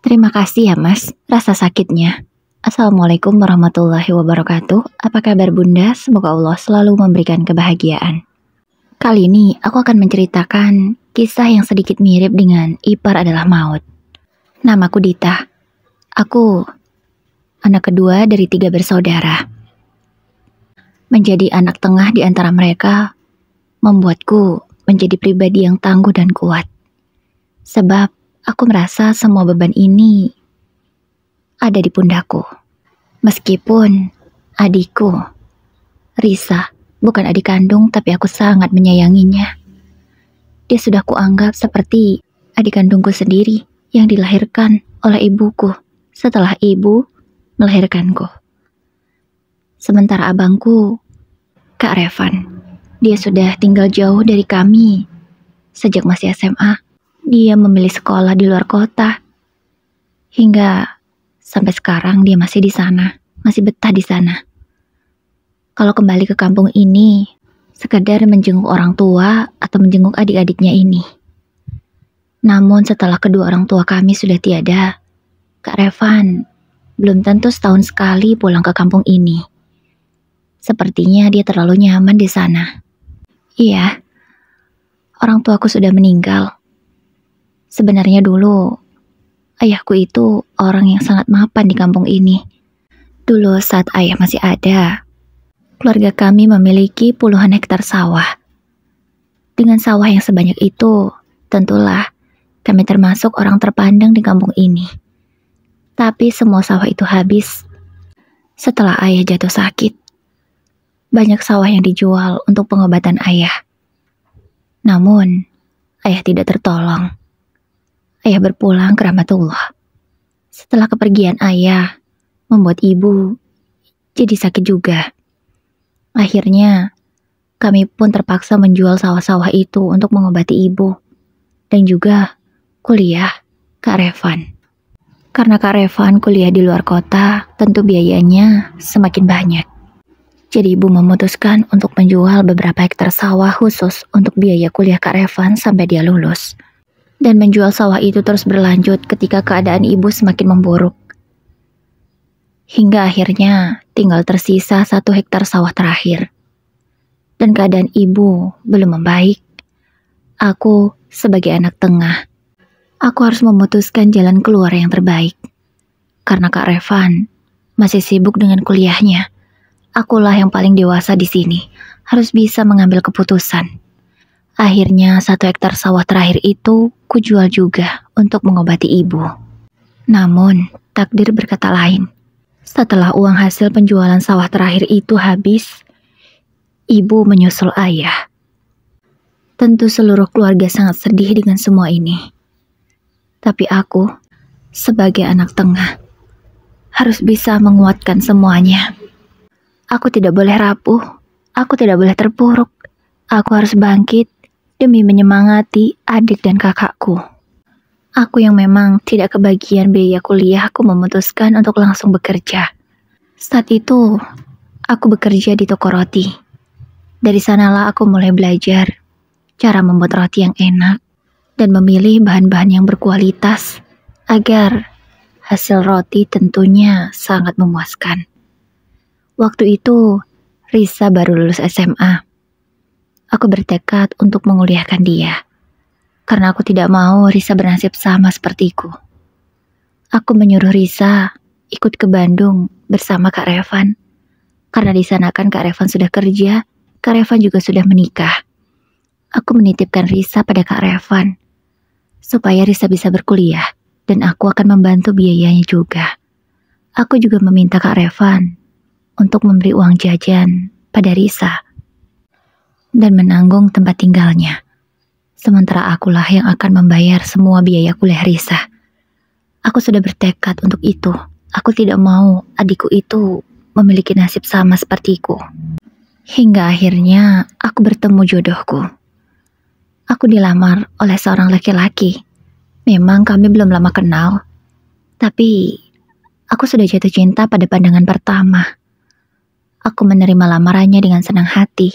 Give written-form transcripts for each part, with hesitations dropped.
Terima kasih ya mas, rasa sakitnya. Assalamualaikum warahmatullahi wabarakatuh. Apa kabar bunda? Semoga Allah selalu memberikan kebahagiaan. Kali ini aku akan menceritakan kisah yang sedikit mirip dengan Ipar Adalah Maut. Namaku Dita. Aku anak kedua dari 3 bersaudara. Menjadi anak tengah di antara mereka membuatku menjadi pribadi yang tangguh dan kuat. Sebab aku merasa semua beban ini ada di pundakku. Meskipun adikku, Risa, bukan adik kandung tapi aku sangat menyayanginya. Dia sudah kuanggap seperti adik kandungku sendiri yang dilahirkan oleh ibuku setelah ibu melahirkanku. Sementara abangku, Kak Revan, dia sudah tinggal jauh dari kami sejak masih SMA. Dia memilih sekolah di luar kota. Hingga sampai sekarang dia masih di sana, masih betah di sana. Kalau kembali ke kampung ini, sekedar menjenguk orang tua atau menjenguk adik-adiknya ini. Namun setelah kedua orang tua kami sudah tiada, Kak Revan belum tentu setahun sekali pulang ke kampung ini. Sepertinya dia terlalu nyaman di sana. Iya, orang tuaku sudah meninggal. Sebenarnya dulu, ayahku itu orang yang sangat mapan di kampung ini. Dulu saat ayah masih ada, keluarga kami memiliki puluhan hektar sawah. Dengan sawah yang sebanyak itu, tentulah kami termasuk orang terpandang di kampung ini. Tapi semua sawah itu habis setelah ayah jatuh sakit. Banyak sawah yang dijual untuk pengobatan ayah. Namun, ayah tidak tertolong. Ayah berpulang ke rahmatullah. Setelah kepergian ayah, membuat ibu jadi sakit juga. Akhirnya, kami pun terpaksa menjual sawah-sawah itu untuk mengobati ibu. Dan juga kuliah Kak Revan. Karena Kak Revan kuliah di luar kota, tentu biayanya semakin banyak. Jadi ibu memutuskan untuk menjual beberapa hektar sawah khusus untuk biaya kuliah Kak Revan sampai dia lulus. Dan menjual sawah itu terus berlanjut ketika keadaan ibu semakin memburuk. Hingga akhirnya tinggal tersisa 1 hektar sawah terakhir. Dan keadaan ibu belum membaik. Aku sebagai anak tengah, aku harus memutuskan jalan keluar yang terbaik. Karena Kak Revan masih sibuk dengan kuliahnya. Akulah yang paling dewasa di sini, harus bisa mengambil keputusan. Akhirnya 1 hektar sawah terakhir itu kujual juga untuk mengobati ibu. Namun, takdir berkata lain. Setelah uang hasil penjualan sawah terakhir itu habis, ibu menyusul ayah. Tentu seluruh keluarga sangat sedih dengan semua ini. Tapi aku, sebagai anak tengah, harus bisa menguatkan semuanya. Aku tidak boleh rapuh, aku tidak boleh terpuruk. Aku harus bangkit demi menyemangati adik dan kakakku. Aku yang memang tidak kebagian biaya kuliah, aku memutuskan untuk langsung bekerja. Saat itu, aku bekerja di toko roti. Dari sanalah aku mulai belajar cara membuat roti yang enak dan memilih bahan-bahan yang berkualitas agar hasil roti tentunya sangat memuaskan. Waktu itu, Risa baru lulus SMA. Aku bertekad untuk menguliahkan dia, karena aku tidak mau Risa bernasib sama sepertiku. Aku menyuruh Risa ikut ke Bandung bersama Kak Revan, karena di sana kan Kak Revan sudah kerja, Kak Revan juga sudah menikah. Aku menitipkan Risa pada Kak Revan, supaya Risa bisa berkuliah, dan aku akan membantu biayanya juga. Aku juga meminta Kak Revan untuk memberi uang jajan pada Risa dan menanggung tempat tinggalnya. Sementara akulah yang akan membayar semua biaya kuliah Risa. Aku sudah bertekad untuk itu. Aku tidak mau adikku itu memiliki nasib sama sepertiku. Hingga akhirnya aku bertemu jodohku. Aku dilamar oleh seorang laki-laki. Memang kami belum lama kenal, tapi aku sudah jatuh cinta pada pandangan pertama. Aku menerima lamarannya dengan senang hati.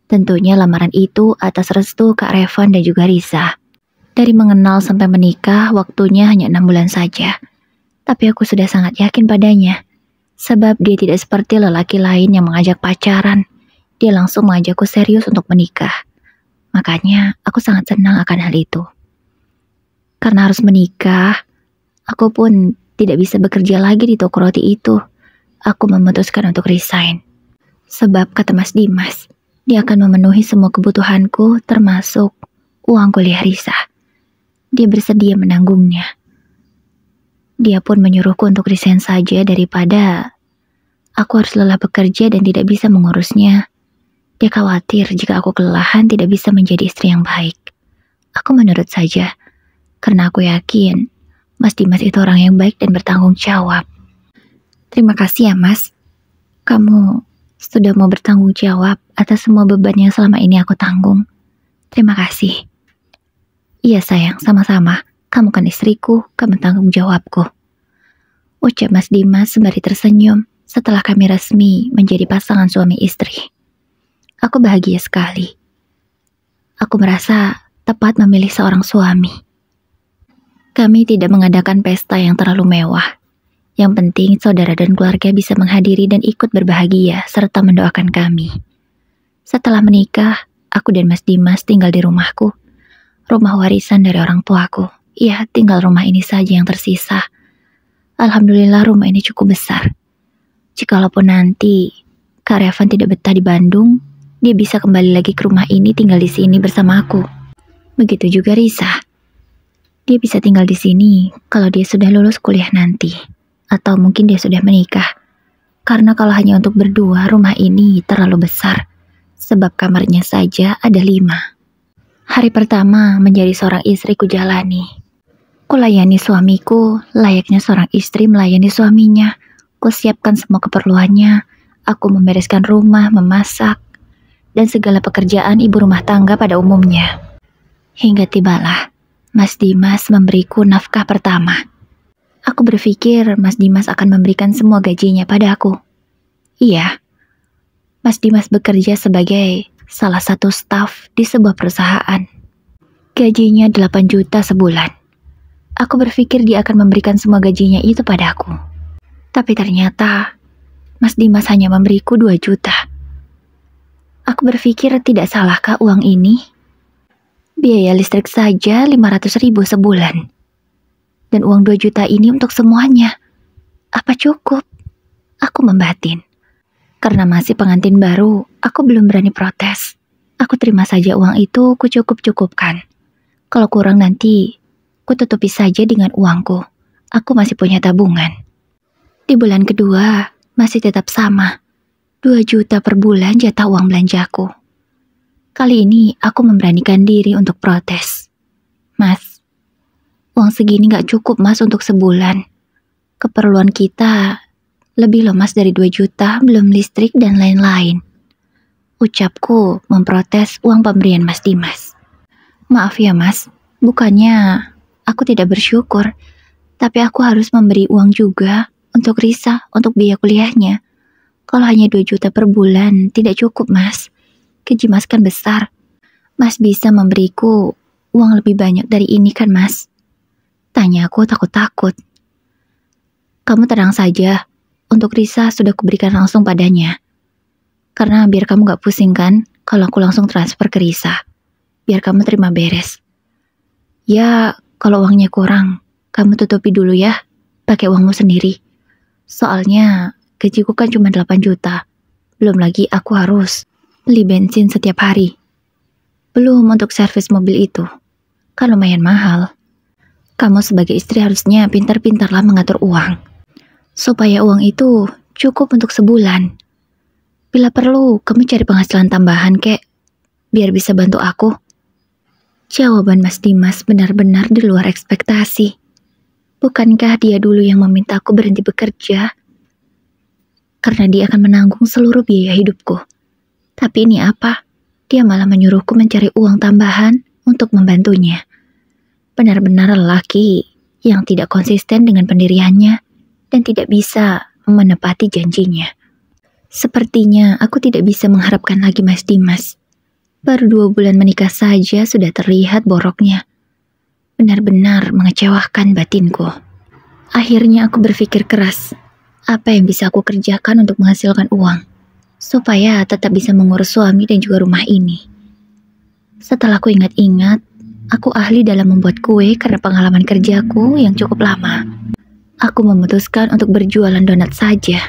Tentunya lamaran itu atas restu Kak Revan dan juga Risa. Dari mengenal sampai menikah, waktunya hanya 6 bulan saja. Tapi aku sudah sangat yakin padanya. Sebab dia tidak seperti lelaki lain yang mengajak pacaran. Dia langsung mengajakku serius untuk menikah. Makanya aku sangat senang akan hal itu. Karena harus menikah, aku pun tidak bisa bekerja lagi di toko roti itu. Aku memutuskan untuk resign. Sebab kata Mas Dimas, dia akan memenuhi semua kebutuhanku termasuk uang kuliah Risa. Dia bersedia menanggungnya. Dia pun menyuruhku untuk resign saja daripada aku harus lelah bekerja dan tidak bisa mengurusnya. Dia khawatir jika aku kelelahan tidak bisa menjadi istri yang baik. Aku menurut saja, karena aku yakin Mas Dimas itu orang yang baik dan bertanggung jawab. Terima kasih ya Mas. Kamu sudah mau bertanggung jawab atas semua beban yang selama ini aku tanggung. Terima kasih. Iya sayang, sama-sama. Kamu kan istriku, kamu tanggung jawabku. Ucap Mas Dimas sembari tersenyum setelah kami resmi menjadi pasangan suami istri. Aku bahagia sekali. Aku merasa tepat memilih seorang suami. Kami tidak mengadakan pesta yang terlalu mewah. Yang penting saudara dan keluarga bisa menghadiri dan ikut berbahagia serta mendoakan kami. Setelah menikah, aku dan Mas Dimas tinggal di rumahku. Rumah warisan dari orang tuaku. Ya, tinggal rumah ini saja yang tersisa. Alhamdulillah rumah ini cukup besar. Jikalaupun nanti Kak Revan tidak betah di Bandung, dia bisa kembali lagi ke rumah ini tinggal di sini bersama aku. Begitu juga Risa. Dia bisa tinggal di sini kalau dia sudah lulus kuliah nanti. Atau mungkin dia sudah menikah. Karena kalau hanya untuk berdua, rumah ini terlalu besar. Sebab kamarnya saja ada 5. Hari pertama menjadi seorang istri ku jalani. Kulayani suamiku layaknya seorang istri melayani suaminya. Ku siapkan semua keperluannya. Aku membereskan rumah, memasak, dan segala pekerjaan ibu rumah tangga pada umumnya. Hingga tibalah Mas Dimas memberiku nafkah pertama. Aku berpikir Mas Dimas akan memberikan semua gajinya pada aku. Iya, Mas Dimas bekerja sebagai salah satu staf di sebuah perusahaan. Gajinya 8 juta sebulan. Aku berpikir dia akan memberikan semua gajinya itu padaku. Tapi ternyata Mas Dimas hanya memberiku 2 juta. Aku berpikir tidak salahkah uang ini? Biaya listrik saja 500.000 sebulan. Dan uang 2 juta ini untuk semuanya. Apa cukup? Aku membatin. Karena masih pengantin baru, aku belum berani protes. Aku terima saja uang itu, ku cukup-cukupkan. Kalau kurang nanti, ku tutupi saja dengan uangku. Aku masih punya tabungan. Di bulan kedua, masih tetap sama. 2 juta per bulan jatah uang belanjaku. Kali ini, aku memberanikan diri untuk protes. Mas, uang segini gak cukup mas untuk sebulan. Keperluan kita lebih loh mas dari 2 juta, belum listrik dan lain-lain. Ucapku memprotes uang pemberian Mas Dimas. Maaf ya mas, bukannya aku tidak bersyukur, tapi aku harus memberi uang juga untuk Risa, untuk biaya kuliahnya. Kalau hanya 2 juta per bulan, tidak cukup mas. Gaji mas kan besar. Mas bisa memberiku uang lebih banyak dari ini kan mas? Tanya aku takut-takut. Kamu tenang saja. Untuk Risa sudah kuberikan langsung padanya. Karena biar kamu gak pusing kan kalau aku langsung transfer ke Risa. Biar kamu terima beres. Ya, kalau uangnya kurang, kamu tutupi dulu ya. Pakai uangmu sendiri. Soalnya gajiku kan cuma 8 juta. Belum lagi aku harus beli bensin setiap hari. Belum untuk servis mobil itu. Kan lumayan mahal. Kamu sebagai istri harusnya pintar-pintarlah mengatur uang. Supaya uang itu cukup untuk sebulan. Bila perlu, kamu cari penghasilan tambahan, kek. Biar bisa bantu aku. Jawaban Mas Dimas benar-benar di luar ekspektasi. Bukankah dia dulu yang meminta aku berhenti bekerja? Karena dia akan menanggung seluruh biaya hidupku. Tapi ini apa? Dia malah menyuruhku mencari uang tambahan untuk membantunya. Benar-benar lelaki yang tidak konsisten dengan pendiriannya dan tidak bisa menepati janjinya. Sepertinya aku tidak bisa mengharapkan lagi Mas Dimas. Baru 2 bulan menikah saja sudah terlihat boroknya. benar-benar mengecewakan batinku. Akhirnya aku berpikir keras, apa yang bisa aku kerjakan untuk menghasilkan uang, supaya tetap bisa mengurus suami dan juga rumah ini. Setelah aku ingat-ingat, aku ahli dalam membuat kue karena pengalaman kerjaku yang cukup lama. Aku memutuskan untuk berjualan donat saja.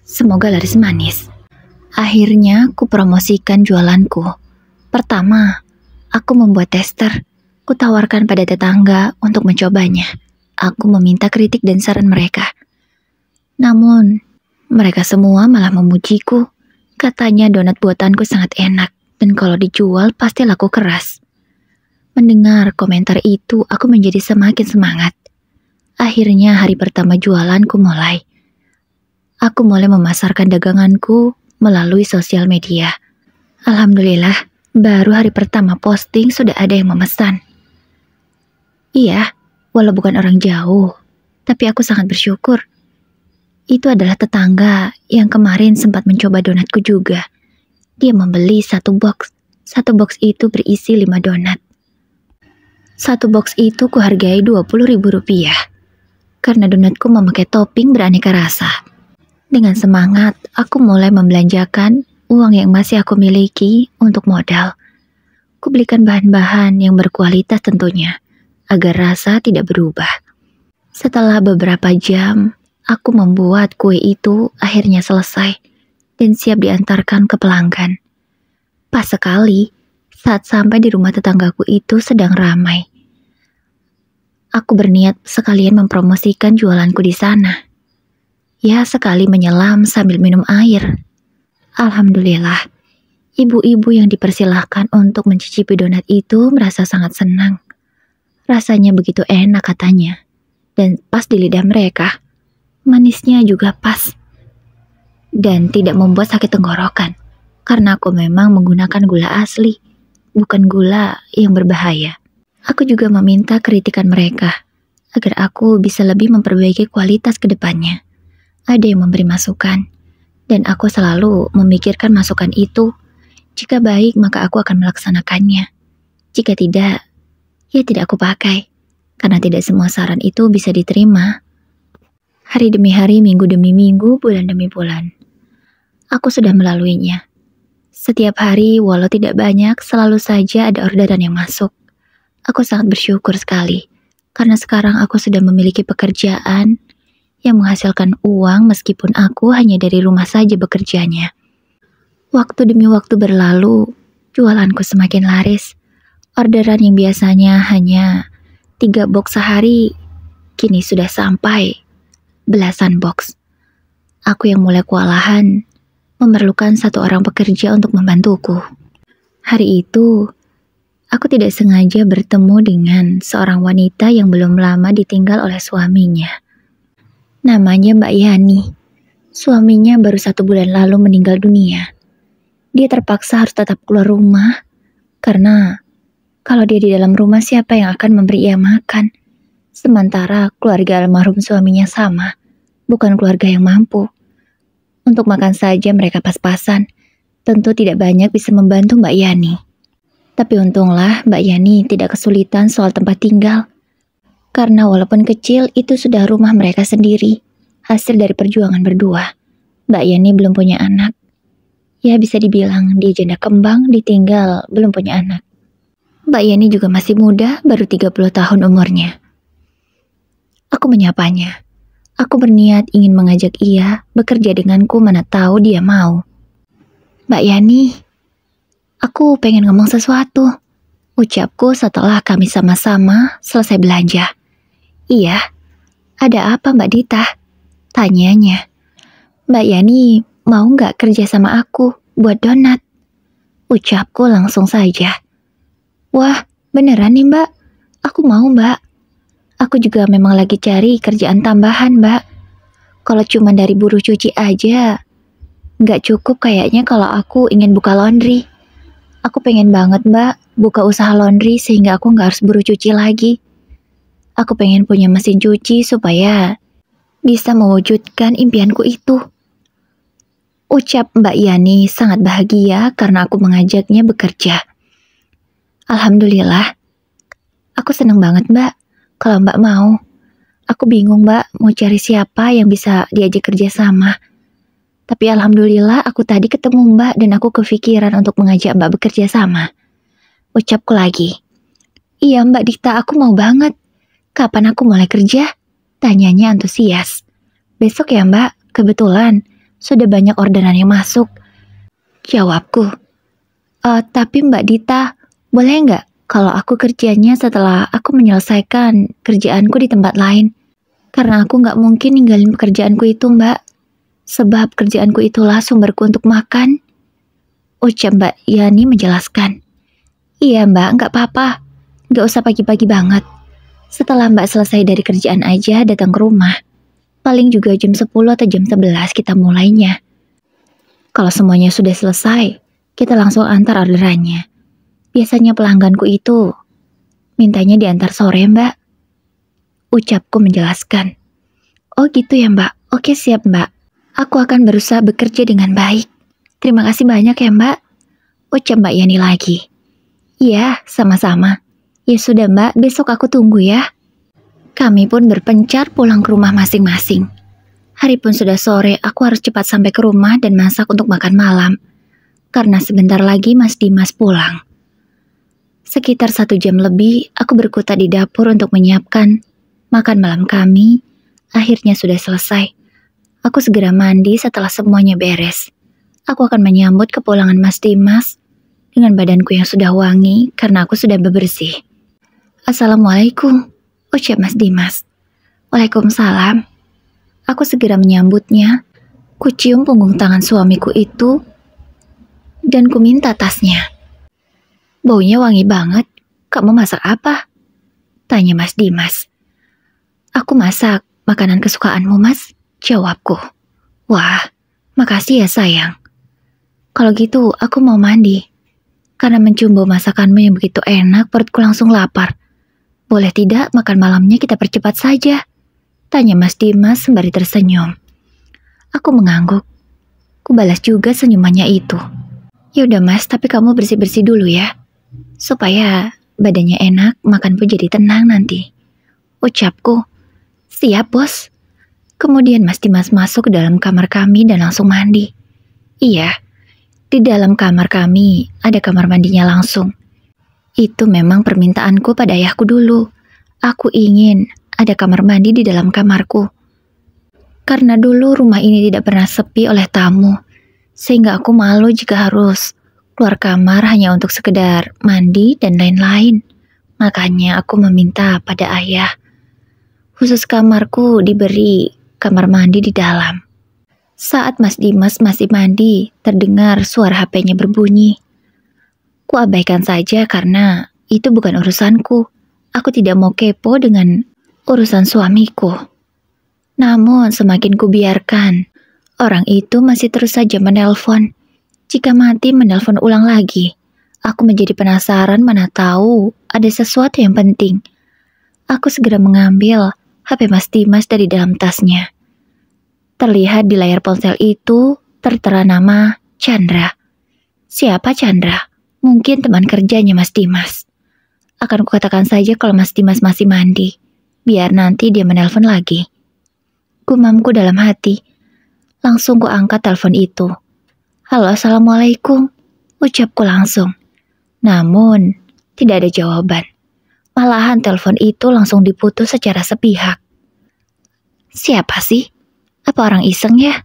Semoga laris manis. Akhirnya, aku promosikan jualanku. Pertama, aku membuat tester. Kutawarkan pada tetangga untuk mencobanya. Aku meminta kritik dan saran mereka. Namun, mereka semua malah memujiku. Katanya donat buatanku sangat enak, dan kalau dijual pasti laku keras. Mendengar komentar itu, aku menjadi semakin semangat. Akhirnya hari pertama jualanku mulai. Aku mulai memasarkan daganganku melalui sosial media. Alhamdulillah, baru hari pertama posting sudah ada yang memesan. Iya, walau bukan orang jauh, tapi aku sangat bersyukur. Itu adalah tetangga yang kemarin sempat mencoba donatku juga. Dia membeli satu box. Satu box itu berisi 5 donat. Satu box itu kuhargai Rp20.000. Karena donatku memakai topping beraneka rasa. Dengan semangat, aku mulai membelanjakan uang yang masih aku miliki untuk modal. Kubelikan bahan-bahan yang berkualitas tentunya, agar rasa tidak berubah. Setelah beberapa jam, aku membuat kue itu akhirnya selesai dan siap diantarkan ke pelanggan. Pas sekali, saat sampai di rumah tetanggaku itu sedang ramai. Aku berniat sekalian mempromosikan jualanku di sana. Ya, sekali menyelam sambil minum air. Alhamdulillah, ibu-ibu yang dipersilahkan untuk mencicipi donat itu merasa sangat senang. Rasanya begitu enak katanya. Dan pas di lidah mereka, manisnya juga pas. Dan tidak membuat sakit tenggorokan. Karena aku memang menggunakan gula asli, bukan gula yang berbahaya. Aku juga meminta kritikan mereka, agar aku bisa lebih memperbaiki kualitas ke depannya. Ada yang memberi masukan, dan aku selalu memikirkan masukan itu. Jika baik, maka aku akan melaksanakannya. Jika tidak, ya tidak aku pakai, karena tidak semua saran itu bisa diterima. Hari demi hari, minggu demi minggu, bulan demi bulan. Aku sudah melaluinya. Setiap hari, walau tidak banyak, selalu saja ada orderan yang masuk. Aku sangat bersyukur sekali, karena sekarang aku sudah memiliki pekerjaan yang menghasilkan uang meskipun aku hanya dari rumah saja bekerjanya. Waktu demi waktu berlalu, jualanku semakin laris. Orderan yang biasanya hanya 3 box sehari, kini sudah sampai belasan box. Aku yang mulai kewalahan, memerlukan 1 orang pekerja untuk membantuku. Hari itu, aku tidak sengaja bertemu dengan seorang wanita yang belum lama ditinggal oleh suaminya. Namanya Mbak Yani. Suaminya baru 1 bulan lalu meninggal dunia. Dia terpaksa harus tetap keluar rumah, karena kalau dia di dalam rumah siapa yang akan memberi ia makan? Sementara keluarga almarhum suaminya sama, bukan keluarga yang mampu. Untuk makan saja mereka pas-pasan, tentu tidak banyak bisa membantu Mbak Yani. Tapi untunglah Mbak Yani tidak kesulitan soal tempat tinggal. Karena walaupun kecil, itu sudah rumah mereka sendiri, hasil dari perjuangan berdua. Mbak Yani belum punya anak. Ya bisa dibilang dia janda kembang, ditinggal, belum punya anak. Mbak Yani juga masih muda, baru 30 tahun umurnya. Aku menyapanya. Aku berniat ingin mengajak ia bekerja denganku mana tahu dia mau. Mbak Yani, aku pengen ngomong sesuatu, ucapku setelah kami sama-sama selesai belanja. Iya, ada apa Mbak Dita? Tanyanya. Mbak Yani mau nggak kerja sama aku buat donat? Ucapku langsung saja. Wah, beneran nih Mbak? Aku mau Mbak. Aku juga memang lagi cari kerjaan tambahan Mbak. Kalau cuma dari buruh cuci aja, nggak cukup kayaknya kalau aku ingin buka laundry. Aku pengen banget Mbak buka usaha laundry sehingga aku nggak harus buruh cuci lagi. Aku pengen punya mesin cuci supaya bisa mewujudkan impianku itu. Ucap Mbak Yani sangat bahagia karena aku mengajaknya bekerja. Alhamdulillah, Aku seneng banget Mbak, kalau Mbak mau. Aku bingung Mbak, mau cari siapa yang bisa diajak kerja sama. Tapi alhamdulillah aku tadi ketemu Mbak dan aku kepikiran untuk mengajak Mbak bekerja sama. Ucapku lagi. Iya Mbak Dita, aku mau banget. Kapan aku mulai kerja? Tanyanya antusias. Besok ya Mbak, kebetulan sudah banyak orderan yang masuk. Jawabku. Tapi Mbak Dita, boleh nggak kalau aku kerjanya setelah aku menyelesaikan kerjaanku di tempat lain? Karena aku nggak mungkin ninggalin pekerjaanku itu Mbak. Sebab kerjaanku itulah sumberku untuk makan. Ucap Mbak Yani menjelaskan. Iya Mbak, nggak apa-apa. Nggak usah pagi-pagi banget. Setelah Mbak selesai dari kerjaan aja datang ke rumah. Paling juga jam 10 atau jam 11 kita mulainya. Kalau semuanya sudah selesai, kita langsung antar orderannya. Biasanya pelangganku itu mintanya diantar sore Mbak. Ucapku menjelaskan. Oh gitu ya Mbak, oke siap Mbak. Aku akan berusaha bekerja dengan baik. Terima kasih banyak ya Mbak. Ucap Mbak Yani lagi. Iya, sama-sama. Ya sudah Mbak, besok aku tunggu ya. Kami pun berpencar pulang ke rumah masing-masing. Hari pun sudah sore, aku harus cepat sampai ke rumah dan masak untuk makan malam. Karena sebentar lagi Mas Dimas pulang. Sekitar 1 jam lebih, aku berkutat di dapur untuk menyiapkan makan malam kami. Akhirnya sudah selesai. Aku segera mandi setelah semuanya beres. Aku akan menyambut kepulangan Mas Dimas dengan badanku yang sudah wangi karena aku sudah bebersih. Assalamualaikum, ucap Mas Dimas. Waalaikumsalam. Aku segera menyambutnya. Kucium punggung tangan suamiku itu dan ku minta tasnya. Baunya wangi banget. Kamu masak apa? Tanya Mas Dimas. Aku masak makanan kesukaanmu Mas. Jawabku. Wah, makasih ya sayang. Kalau gitu aku mau mandi. Karena mencium bau masakanmu yang begitu enak, perutku langsung lapar. Boleh tidak makan malamnya kita percepat saja? Tanya Mas Dimas sembari tersenyum. Aku mengangguk. Ku balas juga senyumannya itu. Yaudah Mas, tapi kamu bersih-bersih dulu ya. Supaya badannya enak, makan pun jadi tenang nanti. Ucapku. Siap bos. Kemudian Mas Dimas masuk ke dalam kamar kami dan langsung mandi. Iya, di dalam kamar kami ada kamar mandinya langsung. Itu memang permintaanku pada ayahku dulu. Aku ingin ada kamar mandi di dalam kamarku. Karena dulu rumah ini tidak pernah sepi oleh tamu. Sehingga aku malu jika harus keluar kamar hanya untuk sekedar mandi dan lain-lain. Makanya aku meminta pada ayah. Khusus kamarku diberi kamar mandi di dalam. Saat Mas Dimas masih mandi, terdengar suara HP-nya berbunyi. Ku abaikan saja karena itu bukan urusanku. Aku tidak mau kepo dengan urusan suamiku. Namun semakin ku biarkan, orang itu masih terus saja menelpon. Jika mati menelpon ulang lagi. Aku menjadi penasaran mana tahu ada sesuatu yang penting. Aku segera mengambil HP Mas Dimas dari dalam tasnya. Terlihat di layar ponsel itu tertera nama Chandra. Siapa Chandra? Mungkin teman kerjanya Mas Dimas. Akan kukatakan saja kalau Mas Dimas masih mandi. Biar nanti dia menelpon lagi. Gumamku dalam hati. Langsung ku angkat telepon itu. Halo, assalamualaikum. Ucapku langsung. Namun, tidak ada jawaban. Malahan telepon itu langsung diputus secara sepihak. Siapa sih? Apa orang iseng ya?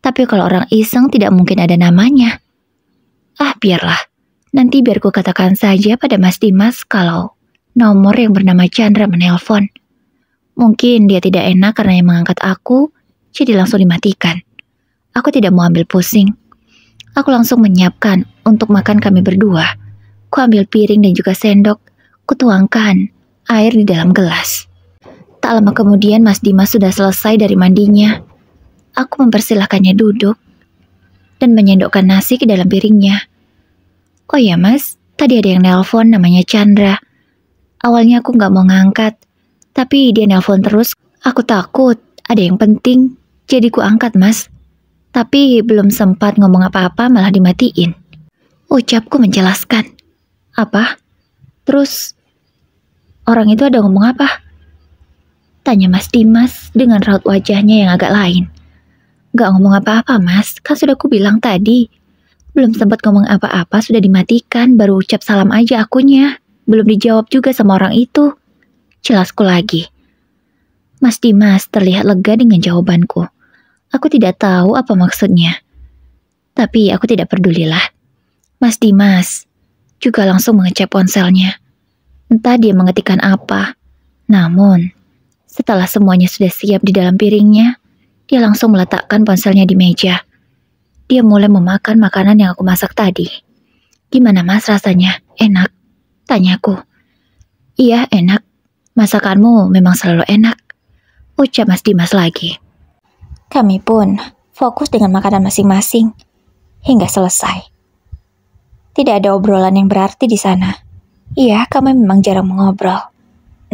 Tapi kalau orang iseng tidak mungkin ada namanya. Ah, biarlah. Nanti biar ku katakan saja pada Mas Dimas kalau nomor yang bernama Chandra menelpon. Mungkin dia tidak enak karena yang mengangkat aku, jadi langsung dimatikan. Aku tidak mau ambil pusing. Aku langsung menyiapkan untuk makan kami berdua. Ku ambil piring dan juga sendok. Ku tuangkan air di dalam gelas. Tak lama kemudian Mas Dimas sudah selesai dari mandinya. Aku mempersilahkannya duduk dan menyendokkan nasi ke dalam piringnya. Oh ya Mas, tadi ada yang nelpon namanya Chandra. Awalnya aku gak mau ngangkat, tapi dia nelpon terus. Aku takut ada yang penting, jadi ku angkat Mas. Tapi belum sempat ngomong apa-apa malah dimatiin. Ucapku menjelaskan. Apa? Terus Orang itu ada ngomong apa? Tanya Mas Dimas dengan raut wajahnya yang agak lain. Gak ngomong apa-apa mas, kan sudah ku bilang tadi. Belum sempat ngomong apa-apa sudah dimatikan, baru ucap salam aja akunya. Belum dijawab juga sama orang itu. Jelasku lagi. Mas Dimas terlihat lega dengan jawabanku. Aku tidak tahu apa maksudnya. Tapi aku tidak pedulilah. Mas Dimas juga langsung mengecek ponselnya. Entah dia mengetikkan apa. Namun, setelah semuanya sudah siap di dalam piringnya, dia langsung meletakkan ponselnya di meja. Dia mulai memakan makanan yang aku masak tadi. Gimana mas rasanya? Enak? Tanyaku. Iya enak. Masakanmu memang selalu enak. Ucap Mas Dimas lagi. Kami pun fokus dengan makanan masing-masing hingga selesai. Tidak ada obrolan yang berarti di sana. Iya, kami memang jarang mengobrol.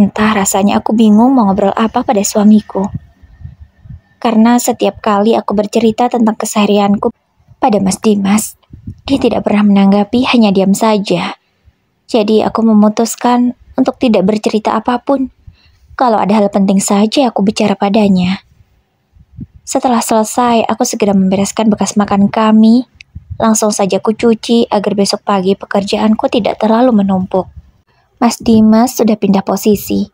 Entah rasanya aku bingung mau ngobrol apa pada suamiku. Karena setiap kali aku bercerita tentang keseharianku pada Mas Dimas, dia tidak pernah menanggapi, hanya diam saja. Jadi aku memutuskan untuk tidak bercerita apapun. Kalau ada hal penting saja aku bicara padanya. Setelah selesai, aku segera membereskan bekas makan kami. Langsung saja ku cuci agar besok pagi pekerjaanku tidak terlalu menumpuk. Mas Dimas sudah pindah posisi.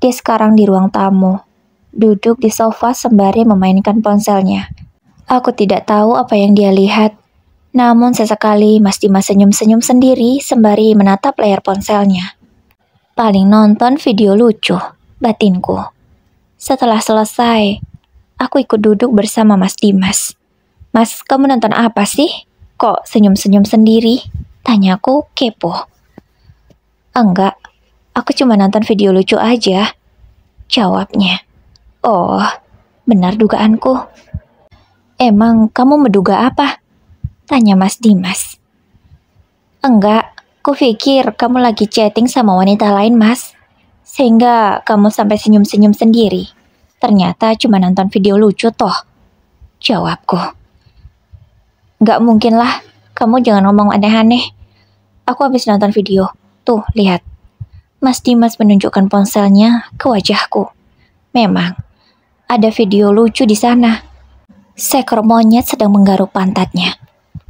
Dia sekarang di ruang tamu, duduk di sofa sembari memainkan ponselnya. Aku tidak tahu apa yang dia lihat, namun sesekali Mas Dimas senyum-senyum sendiri sembari menatap layar ponselnya. Paling nonton video lucu, batinku. Setelah selesai, aku ikut duduk bersama Mas Dimas. Mas, kamu nonton apa sih? Kok senyum-senyum sendiri? Tanyaku kepo. Enggak, aku cuma nonton video lucu aja. Jawabnya. Oh, benar dugaanku. Emang kamu menduga apa? Tanya Mas Dimas. Enggak, kupikir kamu lagi chatting sama wanita lain mas. Sehingga kamu sampai senyum-senyum sendiri. Ternyata cuma nonton video lucu toh. Jawabku. Enggak mungkin lah, kamu jangan ngomong aneh-aneh. Aku habis nonton video. Tuh, lihat. Mas Dimas menunjukkan ponselnya ke wajahku. Memang, ada video lucu di sana. Seekor monyet sedang menggaruk pantatnya.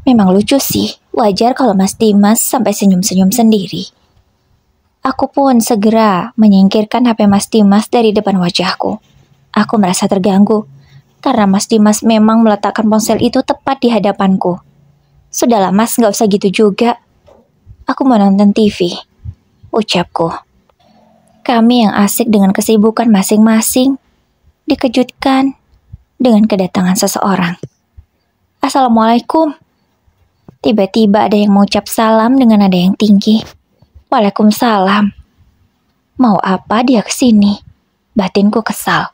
Memang lucu sih, wajar kalau Mas Dimas sampai senyum-senyum sendiri. Aku pun segera menyingkirkan HP Mas Dimas dari depan wajahku. Aku merasa terganggu, karena Mas Dimas memang meletakkan ponsel itu tepat di hadapanku. Sudahlah mas, gak usah gitu juga. Aku mau nonton TV, ucapku. Kami yang asik dengan kesibukan masing-masing, dikejutkan dengan kedatangan seseorang. Assalamualaikum. Tiba-tiba ada yang mengucap salam dengan nada yang tinggi. Waalaikumsalam. Mau apa dia kesini? Batinku kesal.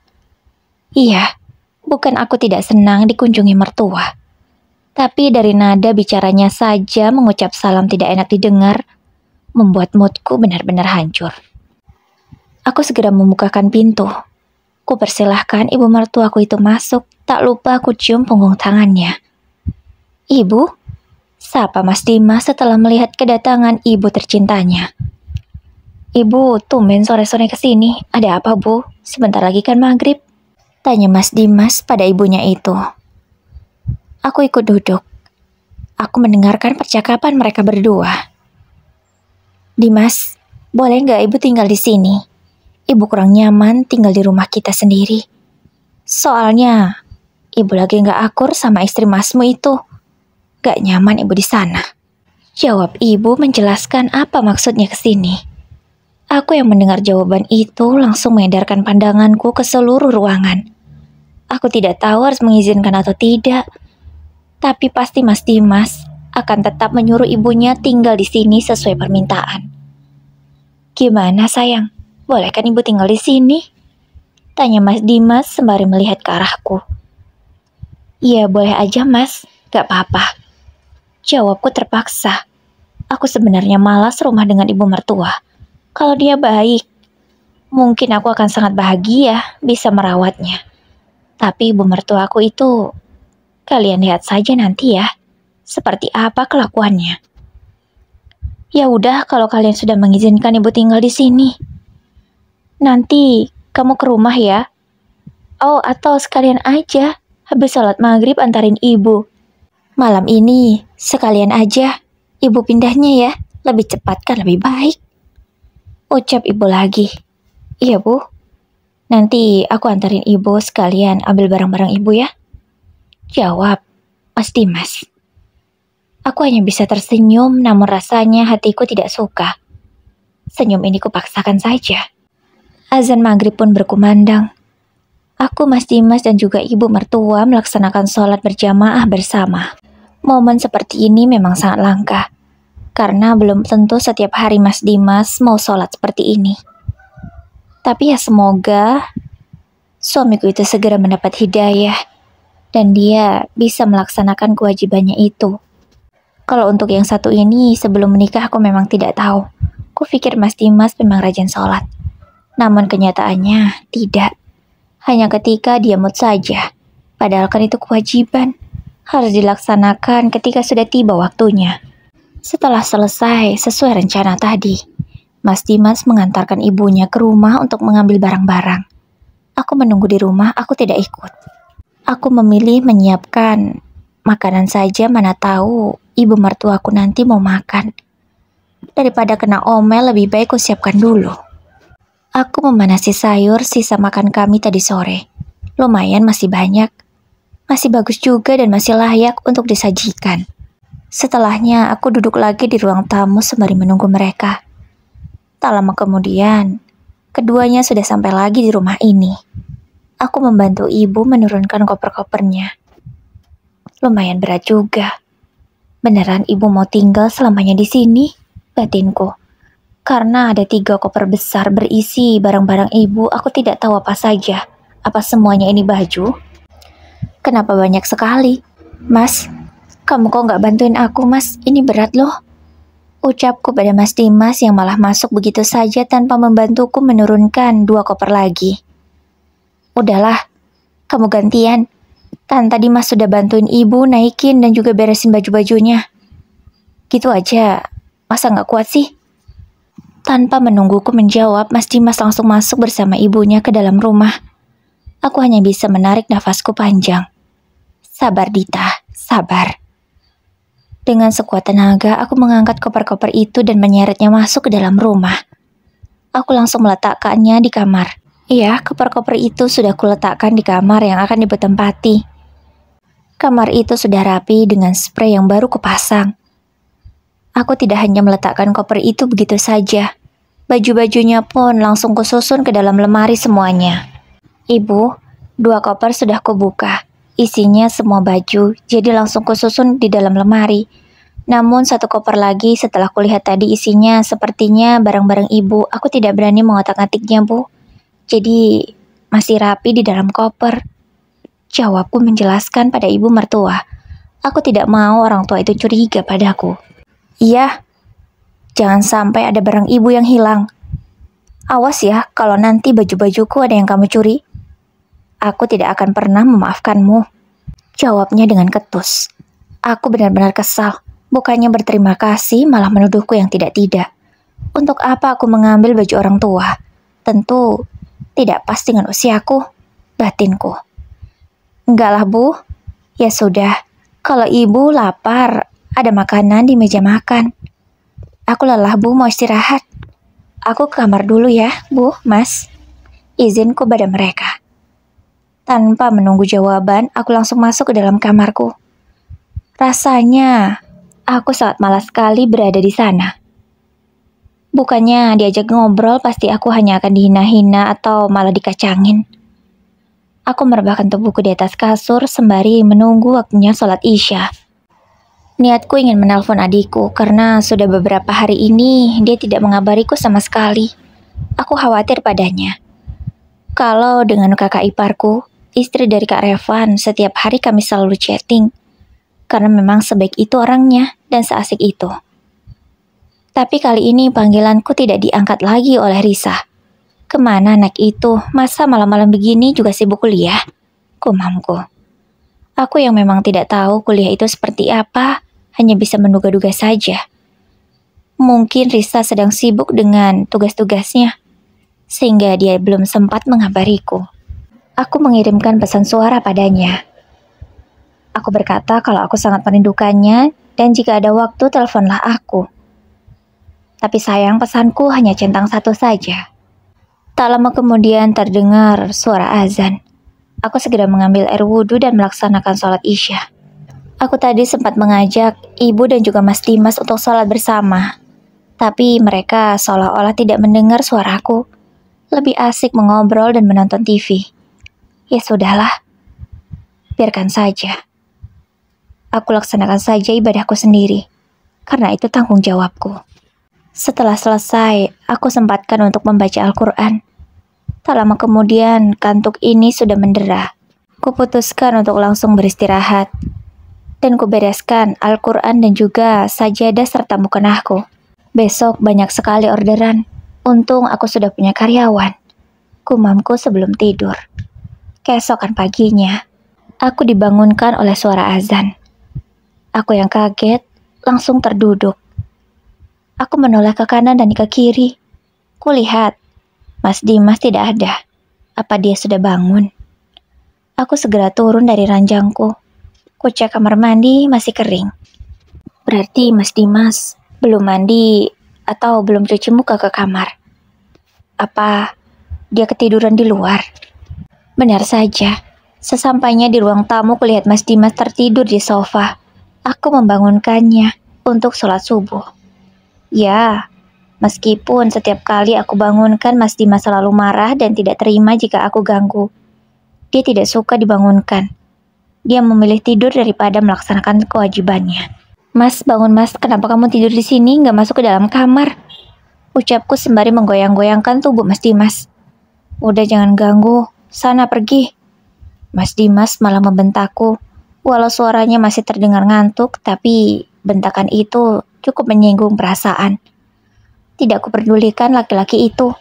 Iya, bukan aku tidak senang dikunjungi mertua. Tapi dari nada bicaranya saja mengucap salam tidak enak didengar, membuat moodku benar-benar hancur. Aku segera membukakan pintu. Ku persilahkan ibu mertuaku itu masuk, tak lupa aku cium punggung tangannya. Ibu? Sapa Mas Dimas setelah melihat kedatangan ibu tercintanya. Ibu, tumben sore-sore kesini. Ada apa bu? Sebentar lagi kan maghrib? Tanya Mas Dimas pada ibunya itu. Aku ikut duduk. Aku mendengarkan percakapan mereka berdua. Dimas, boleh nggak ibu tinggal di sini? Ibu kurang nyaman tinggal di rumah kita sendiri. Soalnya, ibu lagi nggak akur sama istri masmu itu. Gak nyaman ibu di sana. Jawab ibu menjelaskan apa maksudnya ke sini. Aku yang mendengar jawaban itu langsung mengedarkan pandanganku ke seluruh ruangan. Aku tidak tahu harus mengizinkan atau tidak. Tapi pasti Mas Dimas akan tetap menyuruh ibunya tinggal di sini sesuai permintaan. Gimana sayang? Boleh kan ibu tinggal di sini? Tanya Mas Dimas sembari melihat ke arahku. Iya boleh aja mas, gak apa-apa. Jawabku terpaksa. Aku sebenarnya malas rumah dengan ibu mertua. Kalau dia baik, mungkin aku akan sangat bahagia bisa merawatnya. Tapi ibu mertuaku itu, kalian lihat saja nanti ya, seperti apa kelakuannya. Ya udah kalau kalian sudah mengizinkan ibu tinggal di sini. Nanti kamu ke rumah ya. Oh, atau sekalian aja, habis sholat maghrib antarin ibu. Malam ini, sekalian aja, ibu pindahnya ya. Lebih cepat kan lebih baik. Ucap ibu lagi. Iya bu, nanti aku antarin ibu sekalian ambil barang-barang ibu ya. Jawab Mas Dimas. Aku hanya bisa tersenyum, namun rasanya hatiku tidak suka. Senyum ini kupaksakan saja. Azan maghrib pun berkumandang. Aku, Mas Dimas, dan juga ibu mertua melaksanakan sholat berjamaah bersama. Momen seperti ini memang sangat langka, karena belum tentu setiap hari Mas Dimas mau sholat seperti ini. Tapi ya semoga suamiku itu segera mendapat hidayah, dan dia bisa melaksanakan kewajibannya itu. Kalau untuk yang satu ini, sebelum menikah aku memang tidak tahu. Kupikir Mas Dimas memang rajin sholat. Namun kenyataannya tidak. Hanya ketika dia mood saja. Padahal kan itu kewajiban. Harus dilaksanakan ketika sudah tiba waktunya. Setelah selesai sesuai rencana tadi, Mas Dimas mengantarkan ibunya ke rumah untuk mengambil barang-barang. Aku menunggu di rumah, aku tidak ikut. Aku memilih menyiapkan makanan saja, mana tahu ibu mertuaku nanti mau makan. Daripada kena omel, lebih baik ku siapkan dulu. Aku memanasi sayur sisa makan kami tadi sore. Lumayan masih banyak. Masih bagus juga dan masih layak untuk disajikan. Setelahnya aku duduk lagi di ruang tamu sembari menunggu mereka. Tak lama kemudian, keduanya sudah sampai lagi di rumah ini. Aku membantu ibu menurunkan koper-kopernya. Lumayan berat juga. Beneran ibu mau tinggal selamanya di sini? Batinku. Karena ada 3 koper besar berisi barang-barang ibu, aku tidak tahu apa saja. Apa semuanya ini baju? Kenapa banyak sekali? Mas, kamu kok nggak bantuin aku, Mas? Ini berat loh. Ucapku pada Mas Dimas yang malah masuk begitu saja tanpa membantuku menurunkan 2 koper lagi. Udahlah, kamu gantian. Kan tadi Mas sudah bantuin ibu naikin dan juga beresin baju-bajunya. Gitu aja, masa nggak kuat sih? Tanpa menungguku menjawab, Mas Dimas langsung masuk bersama ibunya ke dalam rumah. Aku hanya bisa menarik nafasku panjang. Sabar Dita, sabar. Dengan sekuat tenaga, aku mengangkat koper-koper itu dan menyeretnya masuk ke dalam rumah. Aku langsung meletakkannya di kamar. Iya, koper-koper itu sudah kuletakkan di kamar yang akan ibu tempati. Kamar itu sudah rapi dengan spray yang baru kupasang. Aku tidak hanya meletakkan koper itu begitu saja. Baju-bajunya pun langsung kususun ke dalam lemari semuanya. Ibu, 2 koper sudah kubuka. Isinya semua baju, jadi langsung kususun di dalam lemari. Namun 1 koper lagi setelah kulihat tadi isinya sepertinya barang-barang ibu. Aku tidak berani mengotak-atiknya, Bu. Jadi masih rapi di dalam koper. Jawabku menjelaskan pada ibu mertua. Aku tidak mau orang tua itu curiga padaku. Iya, jangan sampai ada barang ibu yang hilang. Awas ya kalau nanti baju-bajuku ada yang kamu curi. Aku tidak akan pernah memaafkanmu. Jawabnya dengan ketus. Aku benar-benar kesal. Bukannya berterima kasih malah menuduhku yang tidak-tidak. Untuk apa aku mengambil baju orang tua? Tentu tidak pas dengan usiaku, batinku. Enggak lah Bu. Ya sudah, kalau ibu lapar, ada makanan di meja makan. Aku lelah Bu, mau istirahat. Aku ke kamar dulu ya, Bu, Mas. Izinku pada mereka. Tanpa menunggu jawaban, aku langsung masuk ke dalam kamarku. Rasanya, aku sangat malas sekali berada di sana. Bukannya diajak ngobrol, pasti aku hanya akan dihina-hina atau malah dikacangin. Aku merebahkan tubuhku di atas kasur sembari menunggu waktunya sholat Isya. Niatku ingin menelpon adikku karena sudah beberapa hari ini dia tidak mengabariku sama sekali. Aku khawatir padanya. Kalau dengan kakak iparku, istri dari Kak Revan, setiap hari kami selalu chatting. Karena memang sebaik itu orangnya dan seasik itu. Tapi kali ini panggilanku tidak diangkat lagi oleh Risa. Kemana anak itu? Masa malam-malam begini juga sibuk kuliah? Kumamku. Aku yang memang tidak tahu kuliah itu seperti apa, hanya bisa menduga-duga saja. Mungkin Risa sedang sibuk dengan tugas-tugasnya. sehingga dia belum sempat mengabariku. Aku mengirimkan pesan suara padanya. Aku berkata kalau aku sangat merindukannya dan jika ada waktu teleponlah aku. Tapi sayang pesanku hanya centang satu saja. Tak lama kemudian terdengar suara azan. Aku segera mengambil air wudhu dan melaksanakan sholat Isya. Aku tadi sempat mengajak ibu dan juga Mas Dimas untuk sholat bersama. Tapi mereka seolah-olah tidak mendengar suaraku. Lebih asik mengobrol dan menonton TV. Ya sudahlah, biarkan saja. Aku laksanakan saja ibadahku sendiri, karena itu tanggung jawabku. Setelah selesai, aku sempatkan untuk membaca Al-Quran. Tak lama kemudian, kantuk ini sudah mendera. Kuputuskan untuk langsung beristirahat. Dan kubereskan Al-Quran dan juga sajadah serta mukenahku. Besok banyak sekali orderan. Untung aku sudah punya karyawan. Gumamku sebelum tidur. Keesokan paginya, aku dibangunkan oleh suara azan. Aku yang kaget, langsung terduduk. Aku menoleh ke kanan dan ke kiri. Kulihat, Mas Dimas tidak ada. Apa dia sudah bangun? Aku segera turun dari ranjangku. Kucek kamar mandi masih kering. Berarti Mas Dimas belum mandi atau belum cuci muka ke kamar. Apa dia ketiduran di luar? Benar saja. Sesampainya di ruang tamu kulihat Mas Dimas tertidur di sofa. Aku membangunkannya untuk sholat subuh. Ya, meskipun setiap kali aku bangunkan Mas Dimas selalu marah dan tidak terima jika aku ganggu. Dia tidak suka dibangunkan. Dia memilih tidur daripada melaksanakan kewajibannya. Mas, bangun mas, kenapa kamu tidur di sini, nggak masuk ke dalam kamar? Ucapku sembari menggoyang-goyangkan tubuh Mas Dimas. Udah jangan ganggu, sana pergi. Mas Dimas malah membentakku. Walau suaranya masih terdengar ngantuk, tapi bentakan itu cukup menyinggung perasaan. Tidak kuperdulikan laki-laki itu.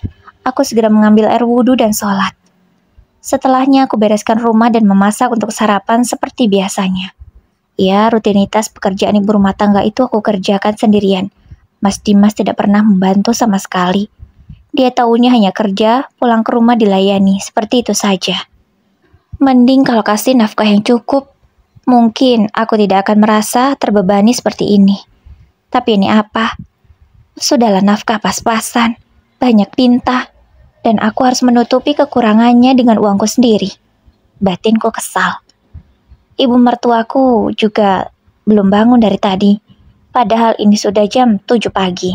Aku segera mengambil air wudhu dan sholat. Setelahnya aku bereskan rumah dan memasak untuk sarapan seperti biasanya. Ya, rutinitas pekerjaan ibu rumah tangga itu aku kerjakan sendirian. Mas Dimas tidak pernah membantu sama sekali. Dia taunya hanya kerja, pulang ke rumah dilayani, seperti itu saja. Mending kalau kasih nafkah yang cukup, mungkin aku tidak akan merasa terbebani seperti ini. Tapi ini apa? Sudahlah nafkah pas-pasan, banyak pinta. Dan aku harus menutupi kekurangannya dengan uangku sendiri. Batinku kesal. Ibu mertuaku juga belum bangun dari tadi. Padahal ini sudah jam 7 pagi.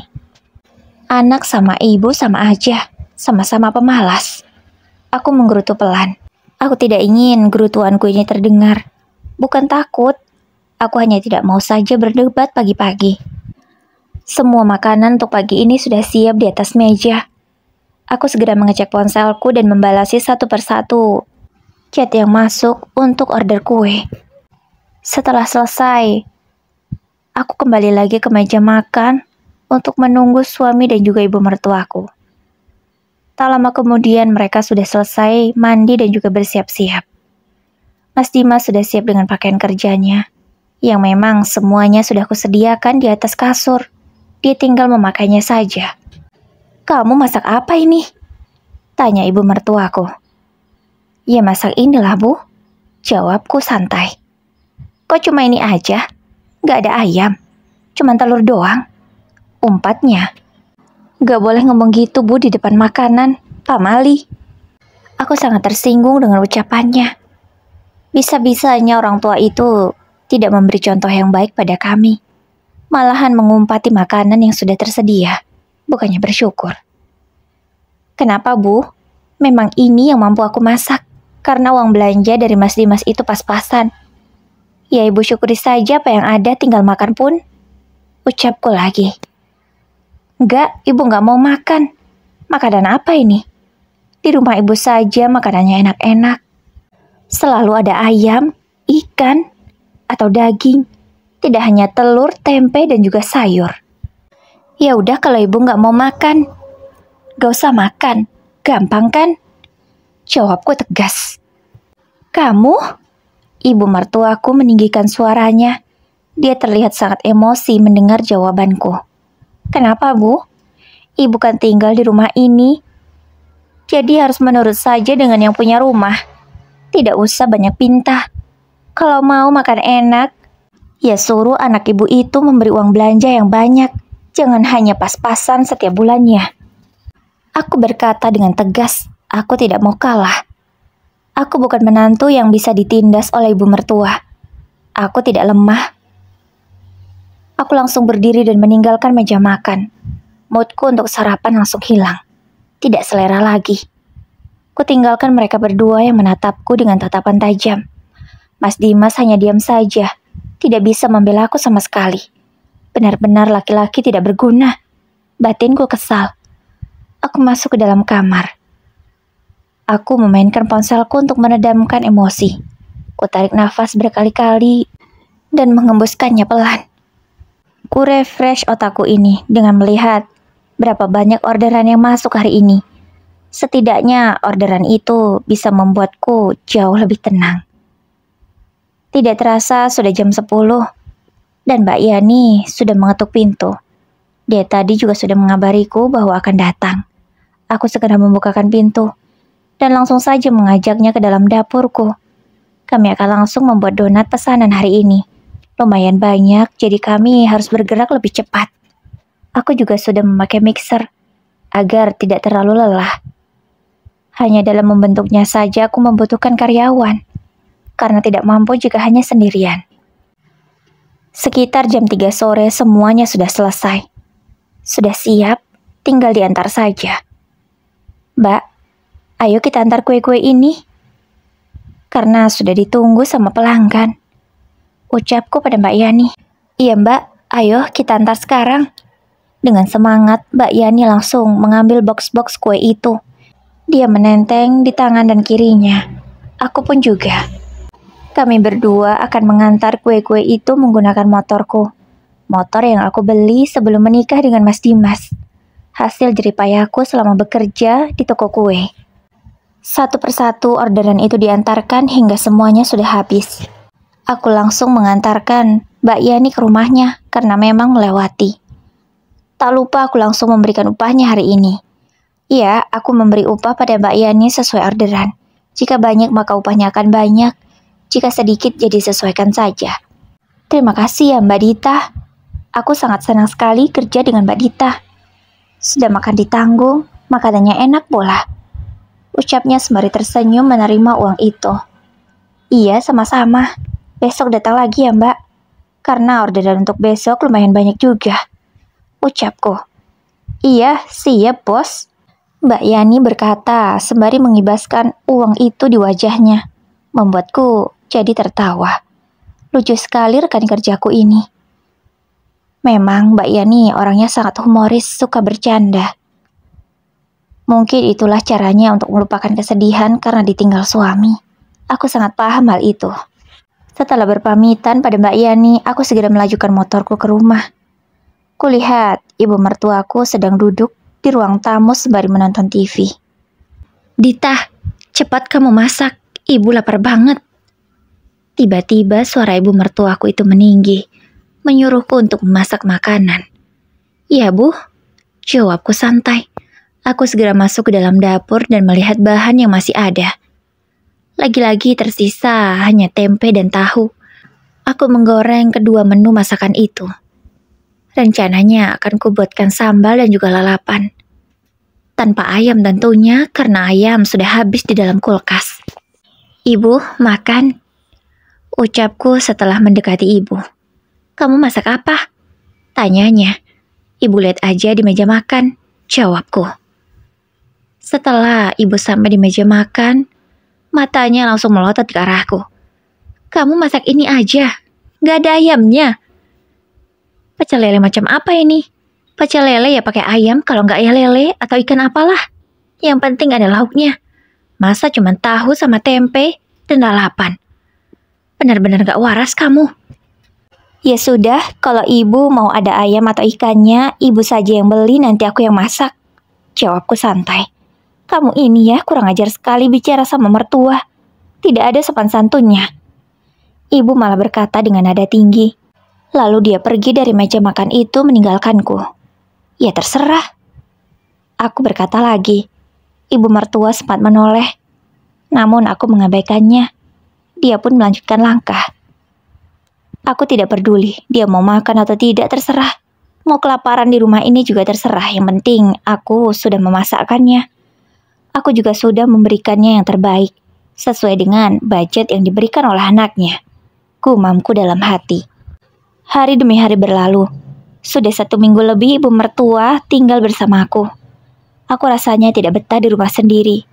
Anak sama ibu sama aja. Sama-sama pemalas. Aku menggerutu pelan. Aku tidak ingin gerutuanku ini terdengar. Bukan takut. Aku hanya tidak mau saja berdebat pagi-pagi. Semua makanan untuk pagi ini sudah siap di atas meja. Aku segera mengecek ponselku dan membalasi satu persatu chat yang masuk untuk order kue. Setelah selesai, aku kembali lagi ke meja makan untuk menunggu suami dan juga ibu mertuaku. Tak lama kemudian mereka sudah selesai mandi dan juga bersiap-siap. Mas Dimas sudah siap dengan pakaian kerjanya, yang memang semuanya sudah kusediakan di atas kasur. Dia tinggal memakainya saja. Kamu masak apa ini? Tanya ibu mertuaku. Ya masak inilah bu. Jawabku santai. Kok cuma ini aja? Gak ada ayam. Cuman telur doang. Umpatnya. Gak boleh ngomong gitu bu di depan makanan. Pak Mali. Aku sangat tersinggung dengan ucapannya. Bisa-bisanya orang tua itu tidak memberi contoh yang baik pada kami. Malahan mengumpati makanan yang sudah tersedia. Bukannya bersyukur. Kenapa bu? Memang ini yang mampu aku masak. Karena uang belanja dari Mas Dimas itu pas-pasan. Ya ibu syukuri saja apa yang ada, tinggal makan pun. Ucapku lagi. Enggak, ibu gak mau makan. Makanan apa ini? Di rumah ibu saja makanannya enak-enak. Selalu ada ayam, ikan, atau daging. Tidak hanya telur, tempe, dan juga sayur. Ya udah kalau ibu gak mau makan, gak usah makan, gampang kan? Jawabku tegas. Kamu? Ibu mertuaku meninggikan suaranya. Dia terlihat sangat emosi mendengar jawabanku. Kenapa bu? Ibu kan tinggal di rumah ini. Jadi harus menurut saja dengan yang punya rumah. Tidak usah banyak pinta. Kalau mau makan enak, ya suruh anak ibu itu memberi uang belanja yang banyak. Jangan hanya pas-pasan setiap bulannya. Aku berkata dengan tegas, aku tidak mau kalah. Aku bukan menantu yang bisa ditindas oleh ibu mertua. Aku tidak lemah. Aku langsung berdiri dan meninggalkan meja makan. Moodku untuk sarapan langsung hilang. Tidak selera lagi. Kutinggalkan mereka berdua yang menatapku dengan tatapan tajam. Mas Dimas hanya diam saja. Tidak bisa membela aku sama sekali. Benar-benar laki-laki tidak berguna. Batinku kesal. Aku masuk ke dalam kamar. Aku memainkan ponselku untuk menedamkan emosi. Ku tarik nafas berkali-kali dan mengembuskannya pelan. Ku refresh otakku ini dengan melihat berapa banyak orderan yang masuk hari ini. Setidaknya orderan itu bisa membuatku jauh lebih tenang. Tidak terasa sudah jam 10 dan Mbak Yani sudah mengetuk pintu. Dia tadi juga sudah mengabariku bahwa akan datang. Aku segera membukakan pintu dan langsung saja mengajaknya ke dalam dapurku. Kami akan langsung membuat donat pesanan hari ini. Lumayan banyak, jadi kami harus bergerak lebih cepat. Aku juga sudah memakai mixer agar tidak terlalu lelah. Hanya dalam membentuknya saja aku membutuhkan karyawan, karena tidak mampu jika hanya sendirian. Sekitar jam 3 sore semuanya sudah selesai. Sudah siap, tinggal diantar saja. Mbak, ayo kita antar kue-kue ini. Karena sudah ditunggu sama pelanggan. Ucapku pada Mbak Yani. Iya Mbak, ayo kita antar sekarang. Dengan semangat, Mbak Yani langsung mengambil box-box kue itu. Dia menenteng di tangan dan kirinya. Aku pun juga. Kami berdua akan mengantar kue-kue itu menggunakan motorku. Motor yang aku beli sebelum menikah dengan Mas Dimas. Hasil jeripayahku selama bekerja di toko kue. Satu persatu orderan itu diantarkan hingga semuanya sudah habis. Aku langsung mengantarkan Mbak Yani ke rumahnya karena memang melewati. Tak lupa aku langsung memberikan upahnya hari ini. Iya, aku memberi upah pada Mbak Yani sesuai orderan. Jika banyak maka upahnya akan banyak. Jika sedikit jadi sesuaikan saja. Terima kasih ya Mbak Dita. Aku sangat senang sekali kerja dengan Mbak Dita. Sudah makan ditanggung, makanannya enak pula. Ucapnya sembari tersenyum menerima uang itu. Iya, sama-sama. Besok datang lagi ya Mbak. Karena orderan untuk besok lumayan banyak juga. Ucapku. Iya, siap bos. Mbak Yani berkata sembari mengibaskan uang itu di wajahnya. Membuatku jadi tertawa. Lucu sekali rekan kerjaku ini. Memang Mbak Yani orangnya sangat humoris, suka bercanda. Mungkin itulah caranya untuk melupakan kesedihan karena ditinggal suami. Aku sangat paham hal itu. Setelah berpamitan pada Mbak Yani, aku segera melajukan motorku ke rumah. Kulihat ibu mertuaku sedang duduk di ruang tamu sembari menonton TV. Dita, cepat kamu masak. Ibu lapar banget. Tiba-tiba suara ibu mertuaku itu meninggi, menyuruhku untuk memasak makanan. Iya bu, jawabku santai. Aku segera masuk ke dalam dapur dan melihat bahan yang masih ada. Lagi-lagi tersisa hanya tempe dan tahu. Aku menggoreng kedua menu masakan itu. Rencananya akan kubuatkan sambal dan juga lalapan. Tanpa ayam tentunya karena ayam sudah habis di dalam kulkas. Ibu, makan. Ucapku setelah mendekati ibu. Kamu masak apa? Tanyanya. Ibu lihat aja di meja makan. Jawabku. Setelah ibu sampai di meja makan, matanya langsung melotot ke arahku. Kamu masak ini aja, gak ada ayamnya. Pecel lele macam apa ini? Pecel lele ya pakai ayam, kalau gak ya lele atau ikan apalah. Yang penting ada lauknya. Masa cuma tahu sama tempe dan lalapan? Benar-benar gak waras kamu. Ya sudah, kalau ibu mau ada ayam atau ikannya, ibu saja yang beli, nanti aku yang masak. Jawabku santai. Kamu ini ya kurang ajar sekali bicara sama mertua. Tidak ada sopan santunnya. Ibu malah berkata dengan nada tinggi. Lalu dia pergi dari meja makan itu meninggalkanku. Ya terserah. Aku berkata lagi. Ibu mertua sempat menoleh, namun aku mengabaikannya. Dia pun melanjutkan langkah. Aku tidak peduli, dia mau makan atau tidak terserah. Mau kelaparan di rumah ini juga terserah, yang penting aku sudah memasakkannya. Aku juga sudah memberikannya yang terbaik, sesuai dengan budget yang diberikan oleh anaknya. Gumamku dalam hati. Hari demi hari berlalu. Sudah 1 minggu lebih ibu mertua tinggal bersamaku. Aku rasanya tidak betah di rumah sendiri.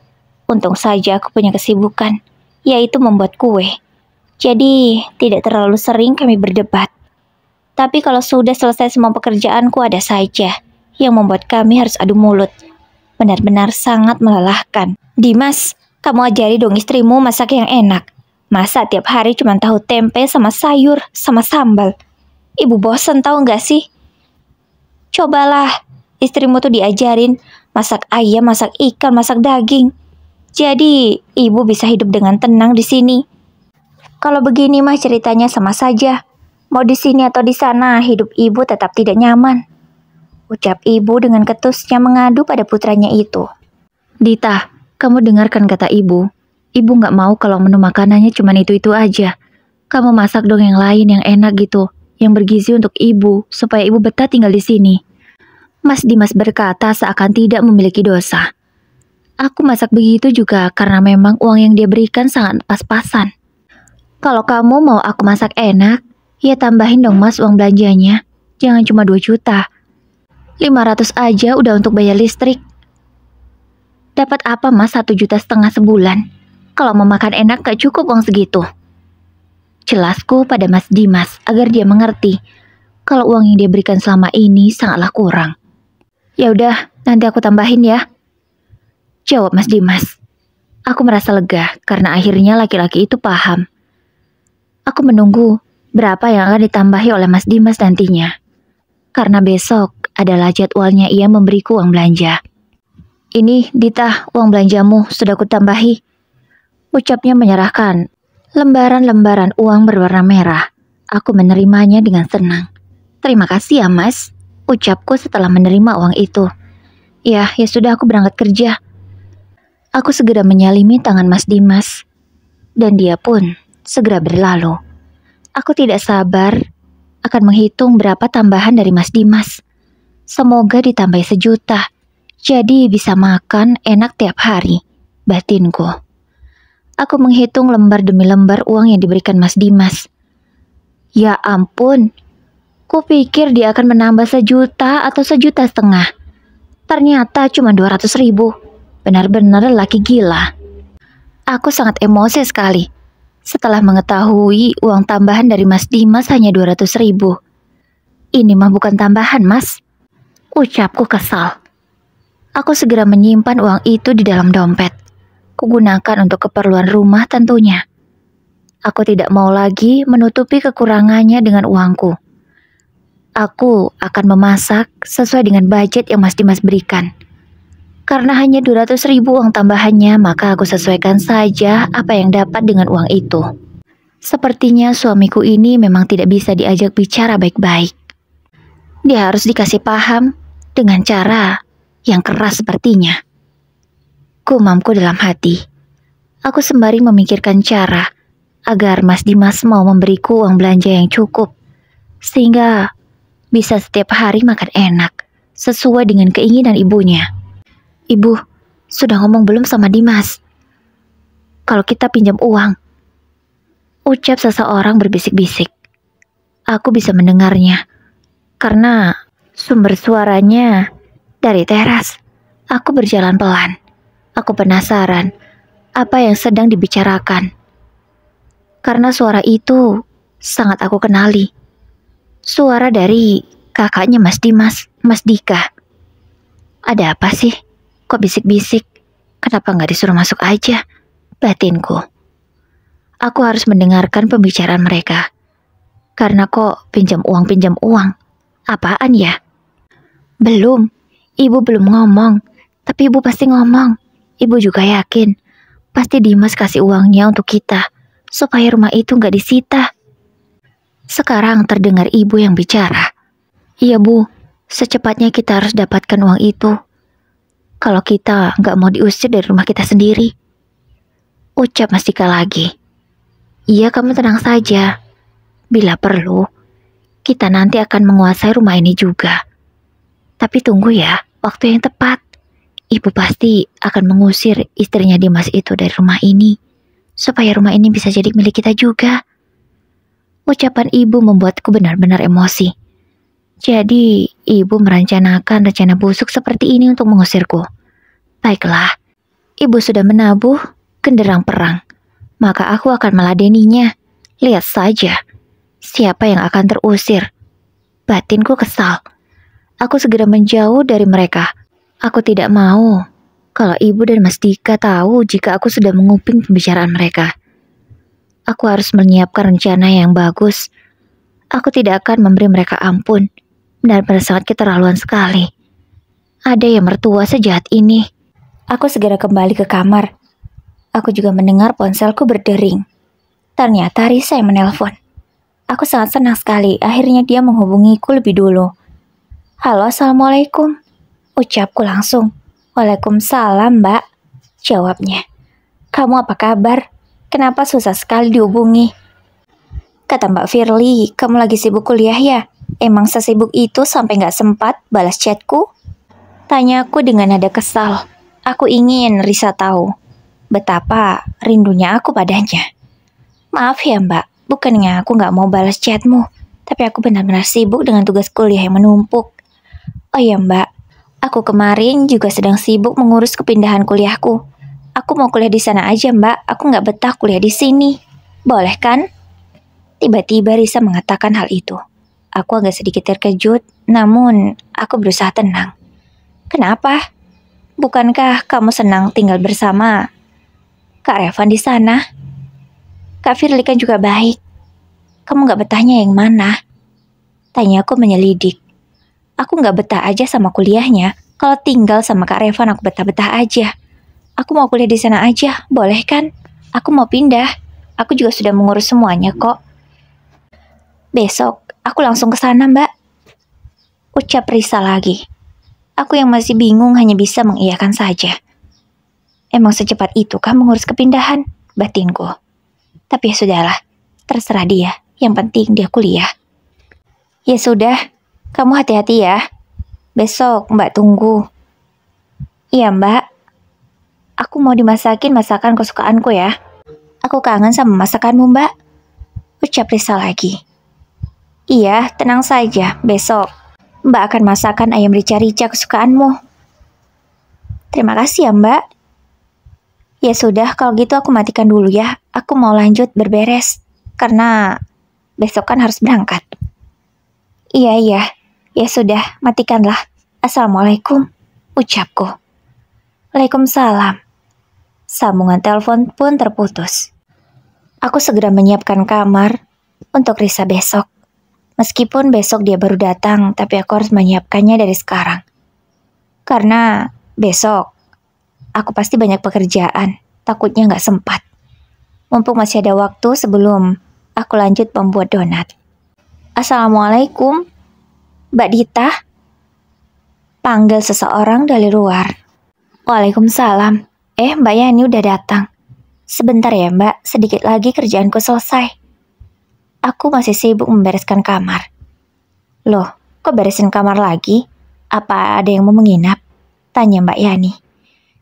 Untung saja aku punya kesibukan, yaitu membuat kue. Jadi, tidak terlalu sering kami berdebat. Tapi kalau sudah selesai semua pekerjaanku ada saja yang membuat kami harus adu mulut. Benar-benar sangat melelahkan. Dimas, kamu ajari dong istrimu masak yang enak. Masa tiap hari cuma tahu tempe sama sayur sama sambal. Ibu bosan tahu nggak sih? Cobalah, istrimu tuh diajarin masak ayam, masak ikan, masak daging. Jadi, ibu bisa hidup dengan tenang di sini. Kalau begini mah ceritanya sama saja. Mau di sini atau di sana, hidup ibu tetap tidak nyaman. Ucap ibu dengan ketusnya mengadu pada putranya itu. Dita, kamu dengarkan kata ibu. Ibu nggak mau kalau menu makanannya cuma itu-itu aja. Kamu masak dong yang lain yang enak gitu, yang bergizi untuk ibu, supaya ibu betah tinggal di sini. Mas Dimas berkata seakan tidak memiliki dosa. Aku masak begitu juga karena memang uang yang dia berikan sangat pas-pasan. Kalau kamu mau aku masak enak, ya tambahin dong mas uang belanjanya. Jangan cuma 2 juta. 500 aja udah untuk bayar listrik. Dapat apa mas 1,5 juta sebulan? Kalau mau makan enak gak cukup uang segitu. Jelasku pada Mas Dimas agar dia mengerti kalau uang yang dia berikan selama ini sangatlah kurang. Ya udah, nanti aku tambahin ya. Jawab Mas Dimas. Aku merasa lega karena akhirnya laki-laki itu paham. Aku menunggu berapa yang akan ditambahi oleh Mas Dimas nantinya. Karena besok adalah jadwalnya ia memberiku uang belanja. Ini Dita, uang belanjamu sudah kutambahi. Ucapnya menyerahkan lembaran-lembaran uang berwarna merah. Aku menerimanya dengan senang. Terima kasih ya mas, ucapku setelah menerima uang itu. Ya sudah aku berangkat kerja. Aku segera menyalimi tangan Mas Dimas. Dan dia pun segera berlalu. Aku tidak sabar akan menghitung berapa tambahan dari Mas Dimas. Semoga ditambah 1 juta. Jadi bisa makan enak tiap hari, batinku. Aku menghitung lembar demi lembar uang yang diberikan Mas Dimas. Ya ampun, kupikir dia akan menambah 1 juta atau 1,5 juta. Ternyata cuma 200.000. Benar-benar laki gila. Aku sangat emosi sekali setelah mengetahui uang tambahan dari Mas Dimas hanya 200.000. Ini mah bukan tambahan mas, ucapku kesal. Aku segera menyimpan uang itu di dalam dompet. Kugunakan untuk keperluan rumah tentunya. Aku tidak mau lagi menutupi kekurangannya dengan uangku. Aku akan memasak sesuai dengan budget yang Mas Dimas berikan. Karena hanya 200.000 uang tambahannya, maka aku sesuaikan saja apa yang dapat dengan uang itu. Sepertinya suamiku ini memang tidak bisa diajak bicara baik-baik. Dia harus dikasih paham dengan cara yang keras sepertinya. Gumamku dalam hati. Aku sembari memikirkan cara agar Mas Dimas mau memberiku uang belanja yang cukup, sehingga bisa setiap hari makan enak, sesuai dengan keinginan ibunya. Ibu, sudah ngomong belum sama Dimas? Kalau kita pinjam uang, ucap seseorang berbisik-bisik. Aku bisa mendengarnya, karena sumber suaranya dari teras. Aku berjalan pelan. Aku penasaran apa yang sedang dibicarakan. Karena suara itu sangat aku kenali. Suara dari kakaknya Mas Dimas, Mas Dika. Ada apa sih? Kok bisik-bisik? Kenapa nggak disuruh masuk aja? Batinku. Aku harus mendengarkan pembicaraan mereka. Karena kok pinjam uang. Apaan ya? Belum. Ibu belum ngomong. Tapi ibu pasti ngomong. Ibu juga yakin. Pasti Dimas kasih uangnya untuk kita. Supaya rumah itu nggak disita. Sekarang terdengar ibu yang bicara. Iya bu, secepatnya kita harus dapatkan uang itu. kalau kita nggak mau diusir dari rumah kita sendiri. Ucap Mas Dika lagi. Iya, kamu tenang saja. Bila perlu, kita nanti akan menguasai rumah ini juga. Tapi tunggu ya, waktu yang tepat. Ibu pasti akan mengusir istrinya Dimas itu dari rumah ini, supaya rumah ini bisa jadi milik kita juga. Ucapan ibu membuatku benar-benar emosi. Jadi, ibu merencanakan rencana busuk seperti ini untuk mengusirku. Baiklah, ibu sudah menabuh genderang perang. Maka aku akan meladeninya. Lihat saja, siapa yang akan terusir. Batinku kesal. Aku segera menjauh dari mereka. Aku tidak mau kalau ibu dan Mas Dika tahu jika aku sudah menguping pembicaraan mereka. Aku harus menyiapkan rencana yang bagus. Aku tidak akan memberi mereka ampun. Benar-benar sangat keterlaluan sekali. Ada yang mertua sejahat ini. Aku segera kembali ke kamar. Aku juga mendengar ponselku berdering. Ternyata Risa yang menelpon. Aku sangat senang sekali. Akhirnya dia menghubungiku lebih dulu. Halo, assalamualaikum. Ucapku langsung. Waalaikumsalam, Mbak. Jawabnya. Kamu apa kabar? Kenapa susah sekali dihubungi? Kata Mbak Firly, kamu lagi sibuk kuliah ya? Emang sesibuk itu sampai gak sempat balas chatku? Tanyaku dengan nada kesal. Aku ingin Risa tahu betapa rindunya aku padanya. Maaf ya Mbak, bukannya aku gak mau balas chatmu, tapi aku benar-benar sibuk dengan tugas kuliah yang menumpuk. Oh ya Mbak, aku kemarin juga sedang sibuk mengurus kepindahan kuliahku. Aku mau kuliah di sana aja Mbak, aku gak betah kuliah di sini. Boleh kan? Tiba-tiba Risa mengatakan hal itu. Aku agak sedikit terkejut, namun aku berusaha tenang. Kenapa? Bukankah kamu senang tinggal bersama Kak Revan di sana? Kak Firly kan juga baik. Kamu gak betahnya yang mana? Tanya aku menyelidik. Aku gak betah aja sama kuliahnya. Kalau tinggal sama Kak Revan aku betah-betah aja. Aku mau kuliah di sana aja, boleh kan? Aku mau pindah. Aku juga sudah mengurus semuanya kok. Besok aku langsung ke sana, Mbak. Ucap Risa lagi. Aku yang masih bingung hanya bisa mengiyakan saja. Emang secepat itu kah mengurus kepindahan? Batinku. Tapi ya sudahlah, terserah dia. Yang penting dia kuliah. Ya sudah, kamu hati-hati ya. Besok Mbak tunggu. Iya Mbak. Aku mau dimasakin masakan kesukaanku ya. Aku kangen sama masakanmu Mbak. Ucap Risa lagi. Iya, tenang saja. Besok Mbak akan masakan ayam rica-rica kesukaanmu. Terima kasih ya Mbak. Ya sudah, kalau gitu aku matikan dulu ya. Aku mau lanjut berberes. Karena besok kan harus berangkat. Iya. Ya sudah, matikanlah. Assalamualaikum. Ucapku. Waalaikumsalam. Sambungan telepon pun terputus. Aku segera menyiapkan kamar untuk Risa besok. Meskipun besok dia baru datang, tapi aku harus menyiapkannya dari sekarang. Karena besok aku pasti banyak pekerjaan, takutnya nggak sempat. Mumpung masih ada waktu sebelum aku lanjut membuat donat. Assalamualaikum, Mbak Dita. Panggil seseorang dari luar. Waalaikumsalam. Mbak Yani udah datang. Sebentar ya Mbak, sedikit lagi kerjaanku selesai. Aku masih sibuk membereskan kamar. Loh, kok beresin kamar lagi? Apa ada yang mau menginap? Tanya Mbak Yani.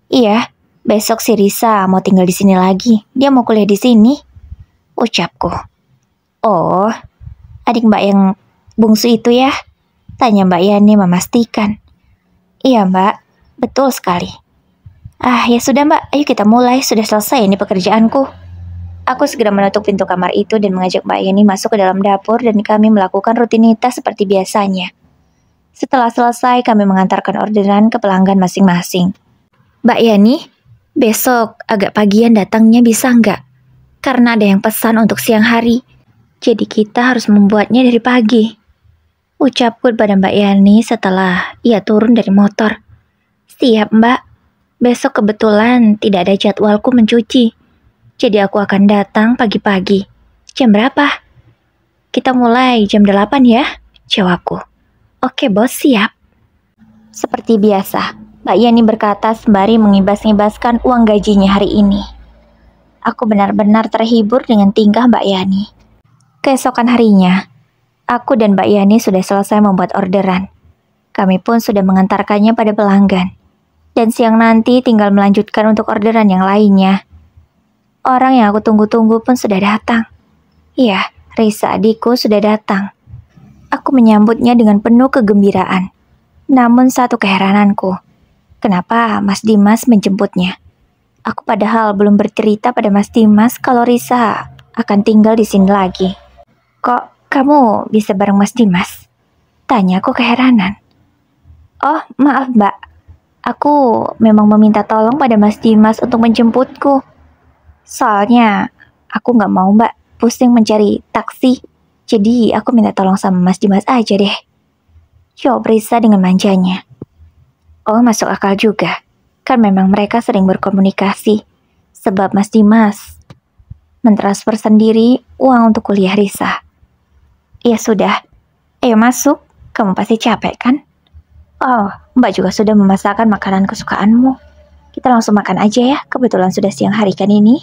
Iya, besok si Risa mau tinggal di sini lagi. Dia mau kuliah di sini. Ucapku. Oh, adik Mbak yang bungsu itu ya? Tanya Mbak Yani memastikan. Iya Mbak, betul sekali. Ya sudah Mbak, ayo kita mulai. Sudah selesai ini pekerjaanku. Aku segera menutup pintu kamar itu dan mengajak Mbak Yani masuk ke dalam dapur dan kami melakukan rutinitas seperti biasanya. Setelah selesai, kami mengantarkan orderan ke pelanggan masing-masing. Mbak Yani, besok agak pagian datangnya bisa nggak? Karena ada yang pesan untuk siang hari. Jadi kita harus membuatnya dari pagi. Ucapku pada Mbak Yani setelah ia turun dari motor. Siap Mbak, besok kebetulan tidak ada jadwalku mencuci. Jadi aku akan datang pagi-pagi. Jam berapa? Kita mulai jam 8 ya, jawabku. Oke bos, siap. Seperti biasa, Mbak Yani berkata sembari mengibas-ngibaskan uang gajinya hari ini. Aku benar-benar terhibur dengan tingkah Mbak Yani. Keesokan harinya, aku dan Mbak Yani sudah selesai membuat orderan. Kami pun sudah mengantarkannya pada pelanggan. Dan siang nanti tinggal melanjutkan untuk orderan yang lainnya. Orang yang aku tunggu-tunggu pun sudah datang. Iya, Risa adikku sudah datang. Aku menyambutnya dengan penuh kegembiraan. Namun satu keherananku, kenapa Mas Dimas menjemputnya? Aku padahal belum bercerita pada Mas Dimas kalau Risa akan tinggal di sini lagi. Kok kamu bisa bareng Mas Dimas? Tanya aku keheranan. Oh, maaf Mbak. Aku memang meminta tolong pada Mas Dimas untuk menjemputku. Soalnya aku nggak mau Mbak pusing mencari taksi. Jadi aku minta tolong sama Mas Dimas aja deh. Jawab Risa dengan manjanya. Oh, masuk akal juga. Kan memang mereka sering berkomunikasi. Sebab Mas Dimas mentransfer sendiri uang untuk kuliah Risa. Ya sudah, ayo masuk. Kamu pasti capek kan? Oh, Mbak juga sudah memasakkan makanan kesukaanmu. Kita langsung makan aja ya, kebetulan sudah siang hari kan ini.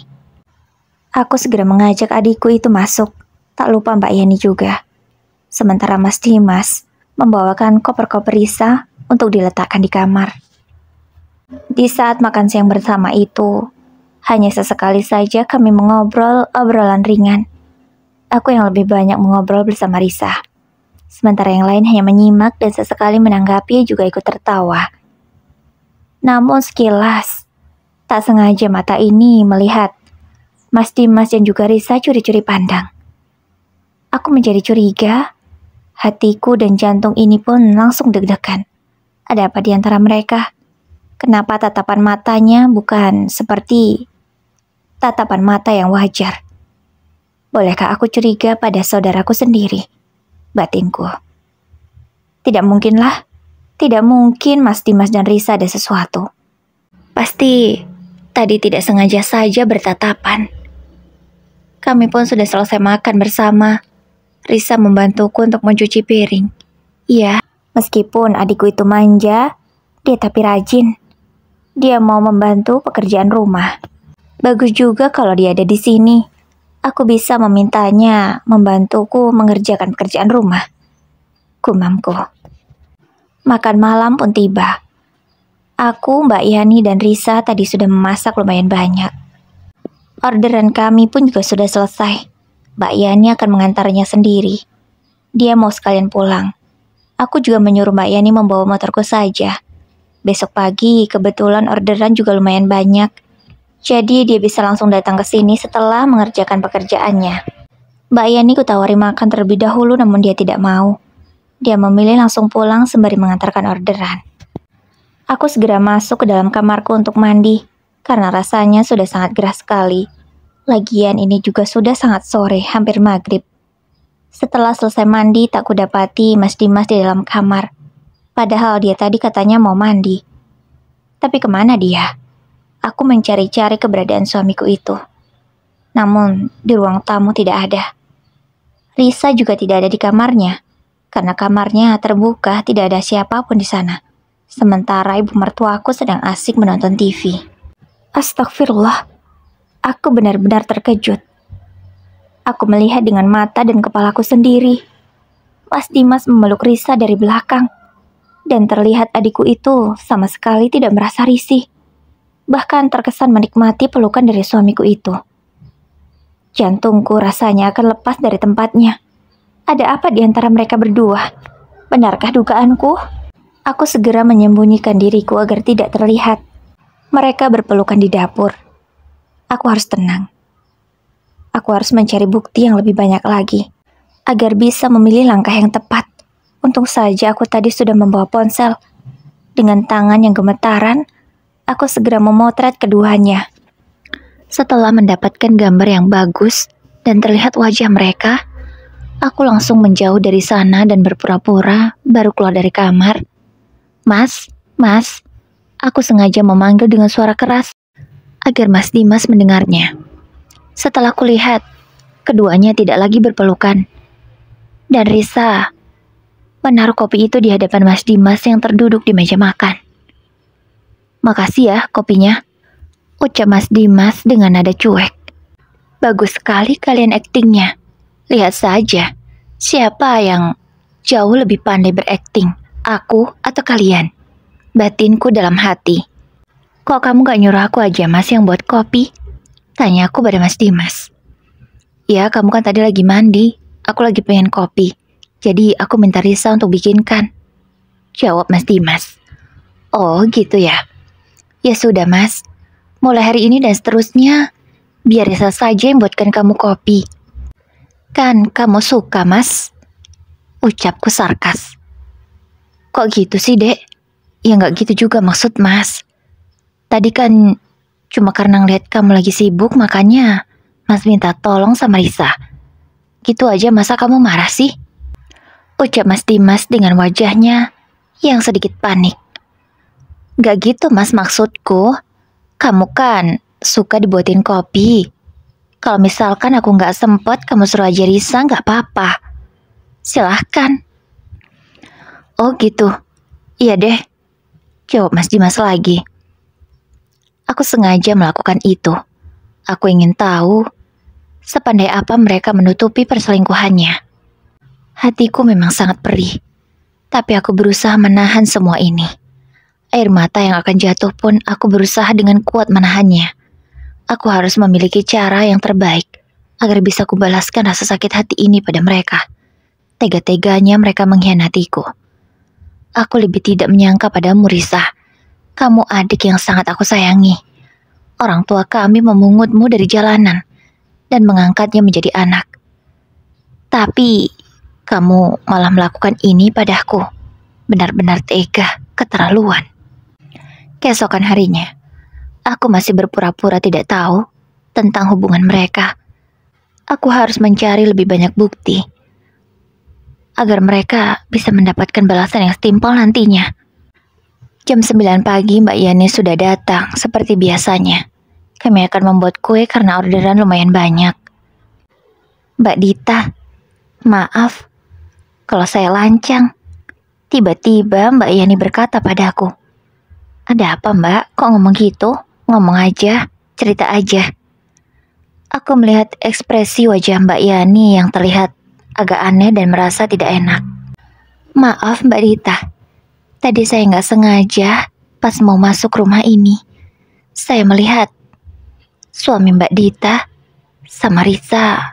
Aku segera mengajak adikku itu masuk. Tak lupa Mbak Yani juga. Sementara Mas Dimas membawakan koper-koper Risa untuk diletakkan di kamar. Di saat makan siang bersama itu, hanya sesekali saja kami mengobrol obrolan ringan. Aku yang lebih banyak mengobrol bersama Risa. Sementara yang lain hanya menyimak dan sesekali menanggapi juga ikut tertawa. Namun sekilas, tak sengaja mata ini melihat Mas Dimas dan juga Risa curi-curi pandang. Aku menjadi curiga. Hatiku dan jantung ini pun langsung deg-degan. Ada apa di antara mereka? Kenapa tatapan matanya bukan seperti tatapan mata yang wajar? Bolehkah aku curiga pada saudaraku sendiri? Batinku. Tidak mungkinlah. Tidak mungkin Mas Dimas dan Risa ada sesuatu. Pasti tadi tidak sengaja saja bertatapan. Kami pun sudah selesai makan bersama. Risa membantuku untuk mencuci piring. Iya, meskipun adikku itu manja, dia tapi rajin. Dia mau membantu pekerjaan rumah. Bagus juga kalau dia ada di sini. Aku bisa memintanya membantuku mengerjakan pekerjaan rumah. Gumamku. Makan malam pun tiba. Aku, Mbak Yani, dan Risa tadi sudah memasak lumayan banyak. Orderan kami pun juga sudah selesai. Mbak Yani akan mengantarnya sendiri. Dia mau sekalian pulang. Aku juga menyuruh Mbak Yani membawa motorku saja. Besok pagi kebetulan orderan juga lumayan banyak. Jadi dia bisa langsung datang ke sini setelah mengerjakan pekerjaannya. Mbak Yani kutawari makan terlebih dahulu namun dia tidak mau. Dia memilih langsung pulang sembari mengantarkan orderan. Aku segera masuk ke dalam kamarku untuk mandi karena rasanya sudah sangat gerah sekali. Lagian ini juga sudah sangat sore, hampir maghrib. Setelah selesai mandi, tak kudapati Mas Dimas di dalam kamar. Padahal dia tadi katanya mau mandi. Tapi kemana dia? Aku mencari-cari keberadaan suamiku itu. Namun, di ruang tamu tidak ada. Risa juga tidak ada di kamarnya. Karena kamarnya terbuka, tidak ada siapapun di sana. Sementara ibu mertuaku sedang asik menonton TV. Astagfirullah. Aku benar-benar terkejut. Aku melihat dengan mata dan kepalaku sendiri. Mas Dimas memeluk Risa dari belakang. Dan terlihat adikku itu sama sekali tidak merasa risih. Bahkan terkesan menikmati pelukan dari suamiku itu. Jantungku rasanya akan lepas dari tempatnya. Ada apa di antara mereka berdua? Benarkah dugaanku? Aku segera menyembunyikan diriku agar tidak terlihat. Mereka berpelukan di dapur. Aku harus tenang. Aku harus mencari bukti yang lebih banyak lagi, agar bisa memilih langkah yang tepat. Untung saja aku tadi sudah membawa ponsel. Dengan tangan yang gemetaran, aku segera memotret keduanya. Setelah mendapatkan gambar yang bagus dan terlihat wajah mereka, aku langsung menjauh dari sana dan berpura-pura baru keluar dari kamar. Mas, aku sengaja memanggil dengan suara keras agar Mas Dimas mendengarnya. Setelah kulihat, keduanya tidak lagi berpelukan. Dan Risa menaruh kopi itu di hadapan Mas Dimas yang terduduk di meja makan. Makasih ya kopinya, ucap Mas Dimas dengan nada cuek. Bagus sekali kalian aktingnya. Lihat saja, siapa yang jauh lebih pandai berakting, aku atau kalian? Batinku dalam hati. Kok kamu gak nyuruh aku aja Mas yang buat kopi? Tanya aku pada Mas Dimas. Ya, kamu kan tadi lagi mandi. Aku lagi pengen kopi. Jadi aku minta Risa untuk bikinkan. Jawab Mas Dimas. Oh gitu ya. Ya sudah Mas. Mulai hari ini dan seterusnya, biar Risa saja yang buatkan kamu kopi. Kan kamu suka Mas? Ucapku sarkas. Kok gitu sih Dek? Ya gak gitu juga maksud Mas. Tadi kan cuma karena ngeliat kamu lagi sibuk makanya Mas minta tolong sama Risa. Gitu aja masa kamu marah sih? Ucap Mas Dimas dengan wajahnya yang sedikit panik. Gak gitu Mas maksudku. Kamu kan suka dibuatin kopi. Kalau misalkan aku gak sempet, kamu suruh aja Risa gak apa-apa. Silahkan. Oh gitu. Iya deh. Jawab Mas Dimas lagi. Aku sengaja melakukan itu. Aku ingin tahu sepandai apa mereka menutupi perselingkuhannya. Hatiku memang sangat perih, tapi aku berusaha menahan semua ini. Air mata yang akan jatuh pun aku berusaha dengan kuat menahannya. Aku harus memiliki cara yang terbaik agar bisa kubalaskan rasa sakit hati ini pada mereka. Tega-teganya mereka mengkhianatiku. Aku lebih tidak menyangka padamu Risa. Kamu adik yang sangat aku sayangi. Orang tua kami memungutmu dari jalanan dan mengangkatnya menjadi anak. Tapi kamu malah melakukan ini padaku. Benar-benar tega, keterlaluan. Keesokan harinya, aku masih berpura-pura tidak tahu tentang hubungan mereka. Aku harus mencari lebih banyak bukti agar mereka bisa mendapatkan balasan yang setimpal nantinya. Jam 9 pagi Mbak Yani sudah datang seperti biasanya. Kami akan membuat kue karena orderan lumayan banyak. Mbak Dita, maaf kalau saya lancang. Tiba-tiba Mbak Yani berkata padaku. Ada apa Mbak? Kok ngomong gitu? Ngomong aja, cerita aja. Aku melihat ekspresi wajah Mbak Yani yang terlihat agak aneh dan merasa tidak enak. Maaf Mbak Dita. Tadi saya nggak sengaja pas mau masuk rumah ini. Saya melihat suami Mbak Dita sama Risa.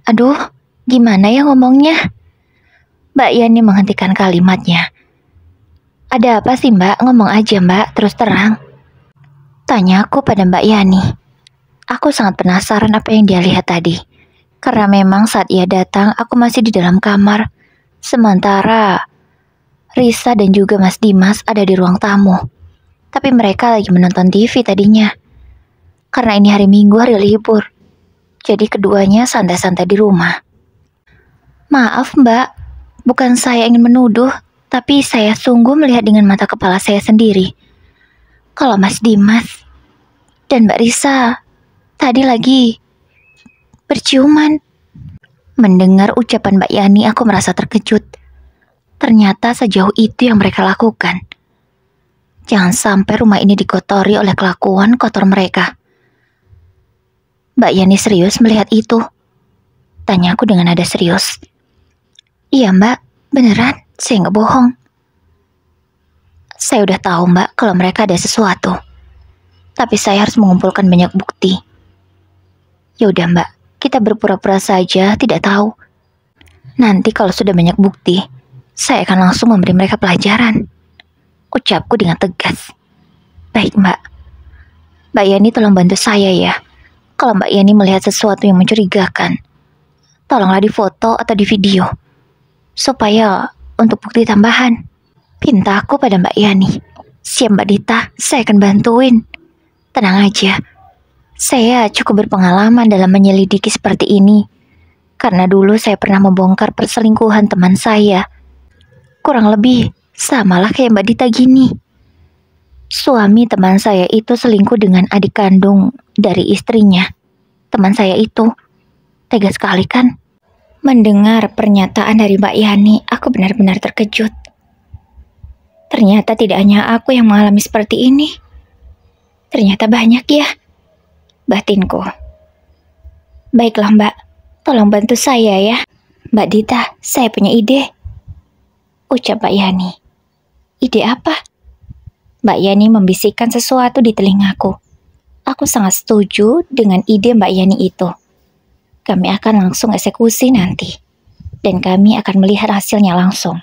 Aduh, gimana ya ngomongnya? Mbak Yani menghentikan kalimatnya. Ada apa sih Mbak? Ngomong aja Mbak, terus terang. Tanya aku pada Mbak Yani. Aku sangat penasaran apa yang dia lihat tadi. Karena memang saat ia datang, aku masih di dalam kamar. Sementara Risa dan juga Mas Dimas ada di ruang tamu. Tapi mereka lagi menonton TV tadinya. Karena ini hari Minggu, hari libur. Jadi keduanya santai-santai di rumah. Maaf Mbak, bukan saya ingin menuduh, tapi saya sungguh melihat dengan mata kepala saya sendiri. Kalau Mas Dimas dan Mbak Risa tadi lagi berciuman. Mendengar ucapan Mbak Yani, aku merasa terkejut. Ternyata sejauh itu yang mereka lakukan. Jangan sampai rumah ini dikotori oleh kelakuan kotor mereka. Mbak Yani serius melihat itu? Tanya aku dengan nada serius. Iya Mbak, beneran, saya nggak bohong. Saya udah tahu Mbak kalau mereka ada sesuatu. Tapi saya harus mengumpulkan banyak bukti. Ya udah Mbak, kita berpura-pura saja tidak tahu. Nanti kalau sudah banyak bukti, saya akan langsung memberi mereka pelajaran. Ucapku dengan tegas. Baik Mbak. Mbak Yani tolong bantu saya ya. Kalau Mbak Yani melihat sesuatu yang mencurigakan, tolonglah difoto atau di video. Supaya untuk bukti tambahan. Pinta aku pada Mbak Yani. Siap Mbak Dita, saya akan bantuin. Tenang aja. Saya cukup berpengalaman dalam menyelidiki seperti ini. Karena dulu saya pernah membongkar perselingkuhan teman saya. Kurang lebih samalah kayak Mbak Dita gini. Suami teman saya itu selingkuh dengan adik kandung dari istrinya. Teman saya itu tega sekali kan? Mendengar pernyataan dari Mbak Yani, aku benar-benar terkejut. Ternyata tidak hanya aku yang mengalami seperti ini. Ternyata banyak ya, batinku. Baiklah Mbak, tolong bantu saya ya. Mbak Dita, saya punya ide, ucap Mbak Yani. Ide apa? Mbak Yani membisikkan sesuatu di telingaku. Aku sangat setuju dengan ide Mbak Yani itu. Kami akan langsung eksekusi nanti. Dan kami akan melihat hasilnya langsung.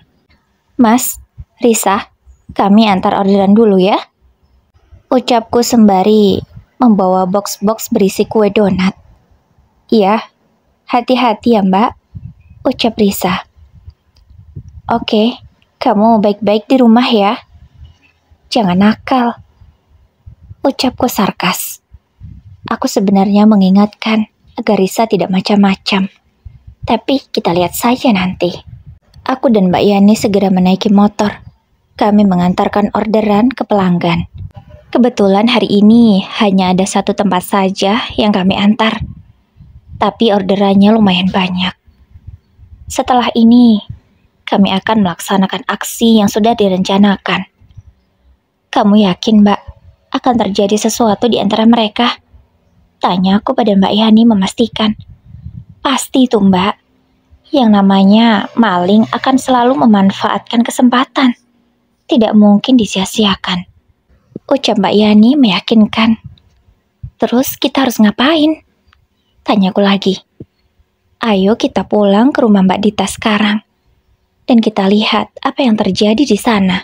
Mas, Risa, kami antar orderan dulu ya. Ucapku sembari membawa box-box berisi kue donat. Iya, hati-hati ya Mbak, ucap Risa. Oke, kamu baik-baik di rumah ya. Jangan nakal, ucapku sarkas. Aku sebenarnya mengingatkan agar Risa tidak macam-macam. Tapi kita lihat saja nanti. Aku dan Mbak Yani segera menaiki motor. Kami mengantarkan orderan ke pelanggan. Kebetulan hari ini hanya ada satu tempat saja yang kami antar. Tapi orderannya lumayan banyak. Setelah ini, kami akan melaksanakan aksi yang sudah direncanakan. Kamu yakin, Mbak, akan terjadi sesuatu di antara mereka? Tanya aku pada Mbak Yani memastikan. Pasti tuh, Mbak. Yang namanya maling akan selalu memanfaatkan kesempatan. Tidak mungkin disia-siakan. Ucap Mbak Yani meyakinkan. Terus kita harus ngapain? Tanyaku lagi. Ayo kita pulang ke rumah Mbak Dita sekarang. Dan kita lihat apa yang terjadi di sana.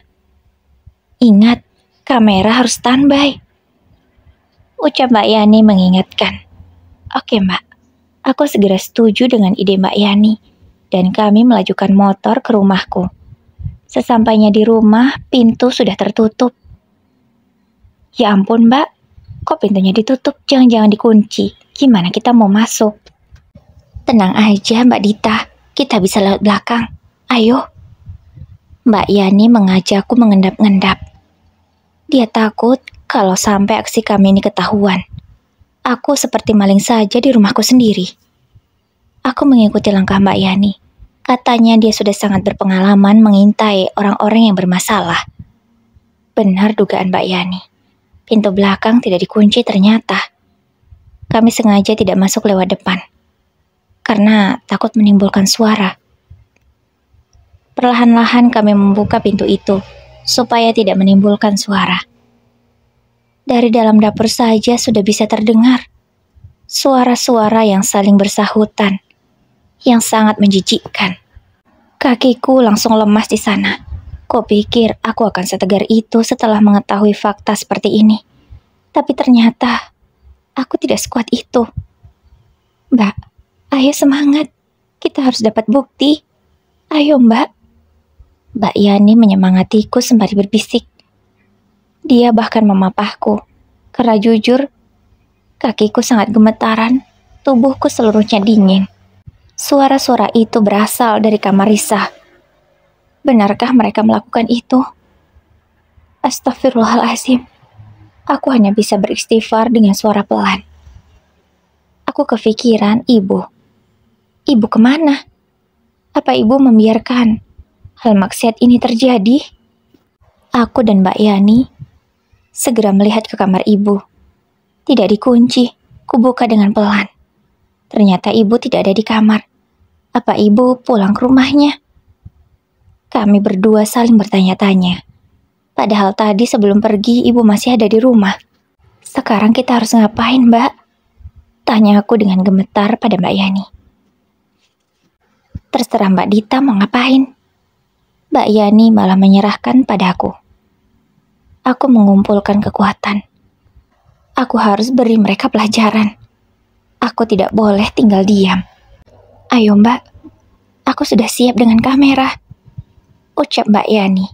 Ingat, kamera harus standby. Ucap Mbak Yani mengingatkan. Oke Mbak, aku segera setuju dengan ide Mbak Yani. Dan kami melajukan motor ke rumahku. Sesampainya di rumah, pintu sudah tertutup. Ya ampun Mbak, kok pintunya ditutup? Jangan-jangan dikunci. Gimana kita mau masuk? Tenang aja Mbak Dita, kita bisa lewat belakang. Ayo. Mbak Yani mengajakku mengendap-endap. Dia takut kalau sampai aksi kami ini ketahuan. Aku seperti maling saja di rumahku sendiri. Aku mengikuti langkah Mbak Yani. Katanya dia sudah sangat berpengalaman mengintai orang-orang yang bermasalah. Benar dugaan Mbak Yani. Pintu belakang tidak dikunci ternyata. Kami sengaja tidak masuk lewat depan. Karena takut menimbulkan suara. Perlahan-lahan kami membuka pintu itu, supaya tidak menimbulkan suara. Dari dalam dapur saja sudah bisa terdengar. Suara-suara yang saling bersahutan. Yang sangat menjijikkan. Kakiku langsung lemas di sana. Kupikir aku akan setegar itu setelah mengetahui fakta seperti ini. Tapi ternyata aku tidak sekuat itu. Mbak, ayo semangat. Kita harus dapat bukti. Ayo Mbak. Mbak Yani menyemangatiku sembari berbisik. Dia bahkan memapahku. Karena jujur, kakiku sangat gemetaran. Tubuhku seluruhnya dingin. Suara-suara itu berasal dari kamar Risa. Benarkah mereka melakukan itu? Astagfirullahaladzim. Aku hanya bisa beristighfar dengan suara pelan. Aku kepikiran ibu. Ibu kemana? Apa ibu membiarkan hal maksiat ini terjadi? Aku dan Mbak Yani segera melihat ke kamar ibu. Tidak dikunci. Kubuka dengan pelan. Ternyata ibu tidak ada di kamar. Apa ibu pulang ke rumahnya? Kami berdua saling bertanya-tanya. Padahal tadi sebelum pergi ibu masih ada di rumah. Sekarang kita harus ngapain, Mbak? Tanya aku dengan gemetar pada Mbak Yani. Terserah Mbak Dita mau ngapain. Mbak Yani malah menyerahkan padaku. Aku mengumpulkan kekuatan. Aku harus beri mereka pelajaran. Aku tidak boleh tinggal diam. Ayo Mbak, aku sudah siap dengan kamera. Ucap Mbak Yani.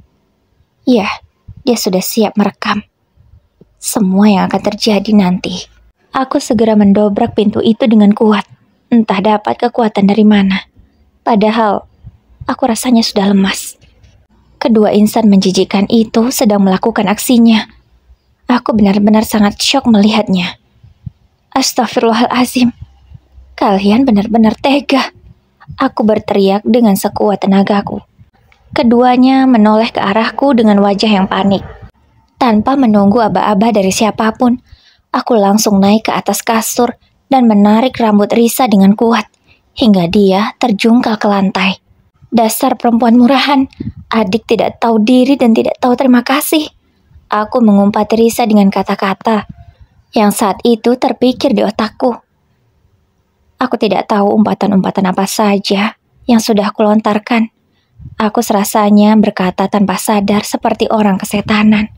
Ya, dia sudah siap merekam. Semua yang akan terjadi nanti. Aku segera mendobrak pintu itu dengan kuat. Entah dapat kekuatan dari mana. Padahal, aku rasanya sudah lemas. Kedua insan menjijikkan itu sedang melakukan aksinya. Aku benar-benar sangat syok melihatnya. Astagfirullahaladzim. Kalian benar-benar tega. Aku berteriak dengan sekuat tenagaku. Keduanya menoleh ke arahku dengan wajah yang panik. Tanpa menunggu aba-aba dari siapapun, aku langsung naik ke atas kasur dan menarik rambut Risa dengan kuat, hingga dia terjungkal ke lantai. Dasar perempuan murahan, adik tidak tahu diri dan tidak tahu terima kasih. Aku mengumpati Risa dengan kata-kata yang saat itu terpikir di otakku. Aku tidak tahu umpatan-umpatan apa saja yang sudah aku lontarkan. Aku serasanya berkata tanpa sadar seperti orang kesetanan.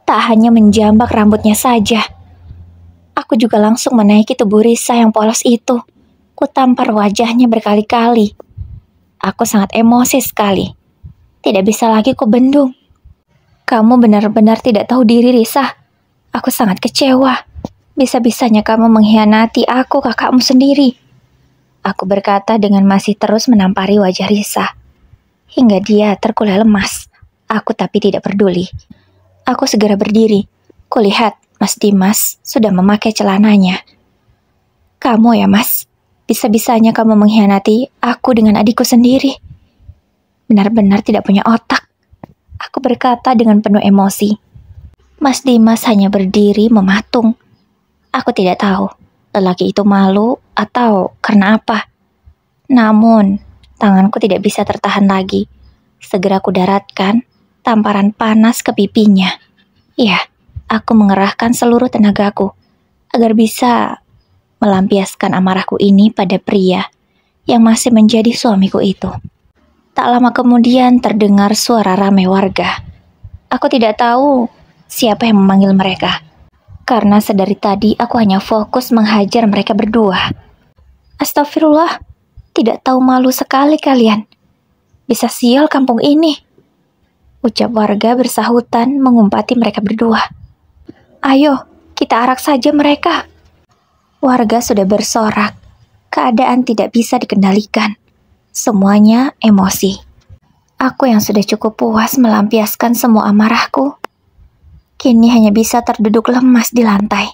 Tak hanya menjambak rambutnya saja, aku juga langsung menaiki tubuh Risa yang polos itu. Kutampar wajahnya berkali-kali. Aku sangat emosi sekali. Tidak bisa lagi kubendung. Kamu benar-benar tidak tahu diri, Risa. Aku sangat kecewa. Bisa-bisanya kamu mengkhianati aku, kakakmu sendiri. Aku berkata dengan masih terus menampari wajah Risa. Hingga dia terkulai lemas. Aku tapi tidak peduli. Aku segera berdiri. Kulihat Mas Dimas sudah memakai celananya. Kamu ya, Mas? Bisa-bisanya kamu mengkhianati aku dengan adikku sendiri. Benar-benar tidak punya otak. Aku berkata dengan penuh emosi. Mas Dimas hanya berdiri mematung. Aku tidak tahu, lelaki itu malu atau karena apa. Namun, tanganku tidak bisa tertahan lagi. Segera ku daratkan tamparan panas ke pipinya. Ya, aku mengerahkan seluruh tenagaku agar bisa melampiaskan amarahku ini pada pria yang masih menjadi suamiku itu. Tak lama kemudian terdengar suara ramai warga. Aku tidak tahu siapa yang memanggil mereka. Karena sedari tadi aku hanya fokus menghajar mereka berdua. Astagfirullah, tidak tahu malu sekali kalian. Bisa sial kampung ini. Ucap warga bersahutan mengumpati mereka berdua. Ayo, kita arak saja mereka. Warga sudah bersorak. Keadaan tidak bisa dikendalikan. Semuanya emosi. Aku yang sudah cukup puas melampiaskan semua amarahku, kini hanya bisa terduduk lemas di lantai.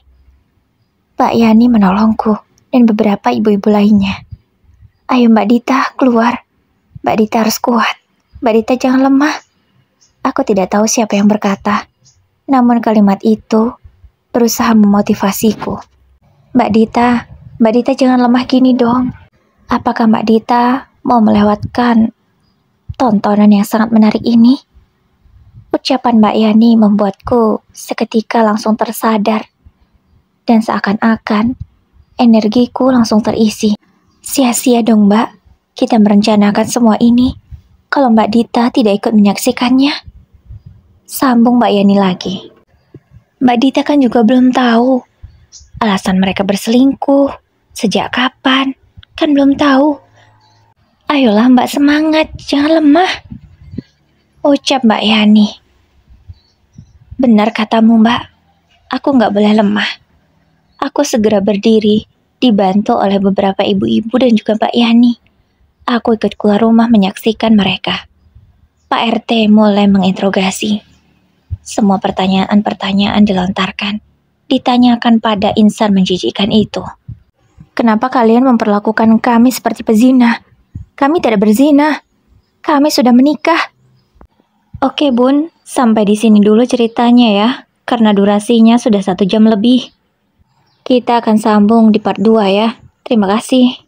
Mbak Yani menolongku dan beberapa ibu-ibu lainnya. Ayo Mbak Dita, keluar. Mbak Dita harus kuat. Mbak Dita jangan lemah. Aku tidak tahu siapa yang berkata, namun kalimat itu berusaha memotivasiku. Mbak Dita jangan lemah gini dong. Apakah Mbak Dita mau melewatkan tontonan yang sangat menarik ini? Ucapan Mbak Yani membuatku seketika langsung tersadar, dan seakan-akan energiku langsung terisi. Sia-sia dong Mbak, kita merencanakan semua ini kalau Mbak Dita tidak ikut menyaksikannya. Sambung Mbak Yani lagi. Mbak Dita kan juga belum tahu alasan mereka berselingkuh, sejak kapan, kan belum tahu. Ayolah Mbak semangat, jangan lemah. Ucap Mbak Yani. Benar katamu Mbak, aku nggak boleh lemah. Aku segera berdiri, dibantu oleh beberapa ibu-ibu dan juga Mbak Yani. Aku ikut keluar rumah menyaksikan mereka. Pak RT mulai menginterogasi. Semua pertanyaan-pertanyaan dilontarkan, ditanyakan pada insan menjijikkan itu. Kenapa kalian memperlakukan kami seperti pezina? Kami tidak berzina. Kami sudah menikah. Oke Bun, sampai di sini dulu ceritanya ya, karena durasinya sudah 1 jam lebih. Kita akan sambung di part 2 ya. Terima kasih.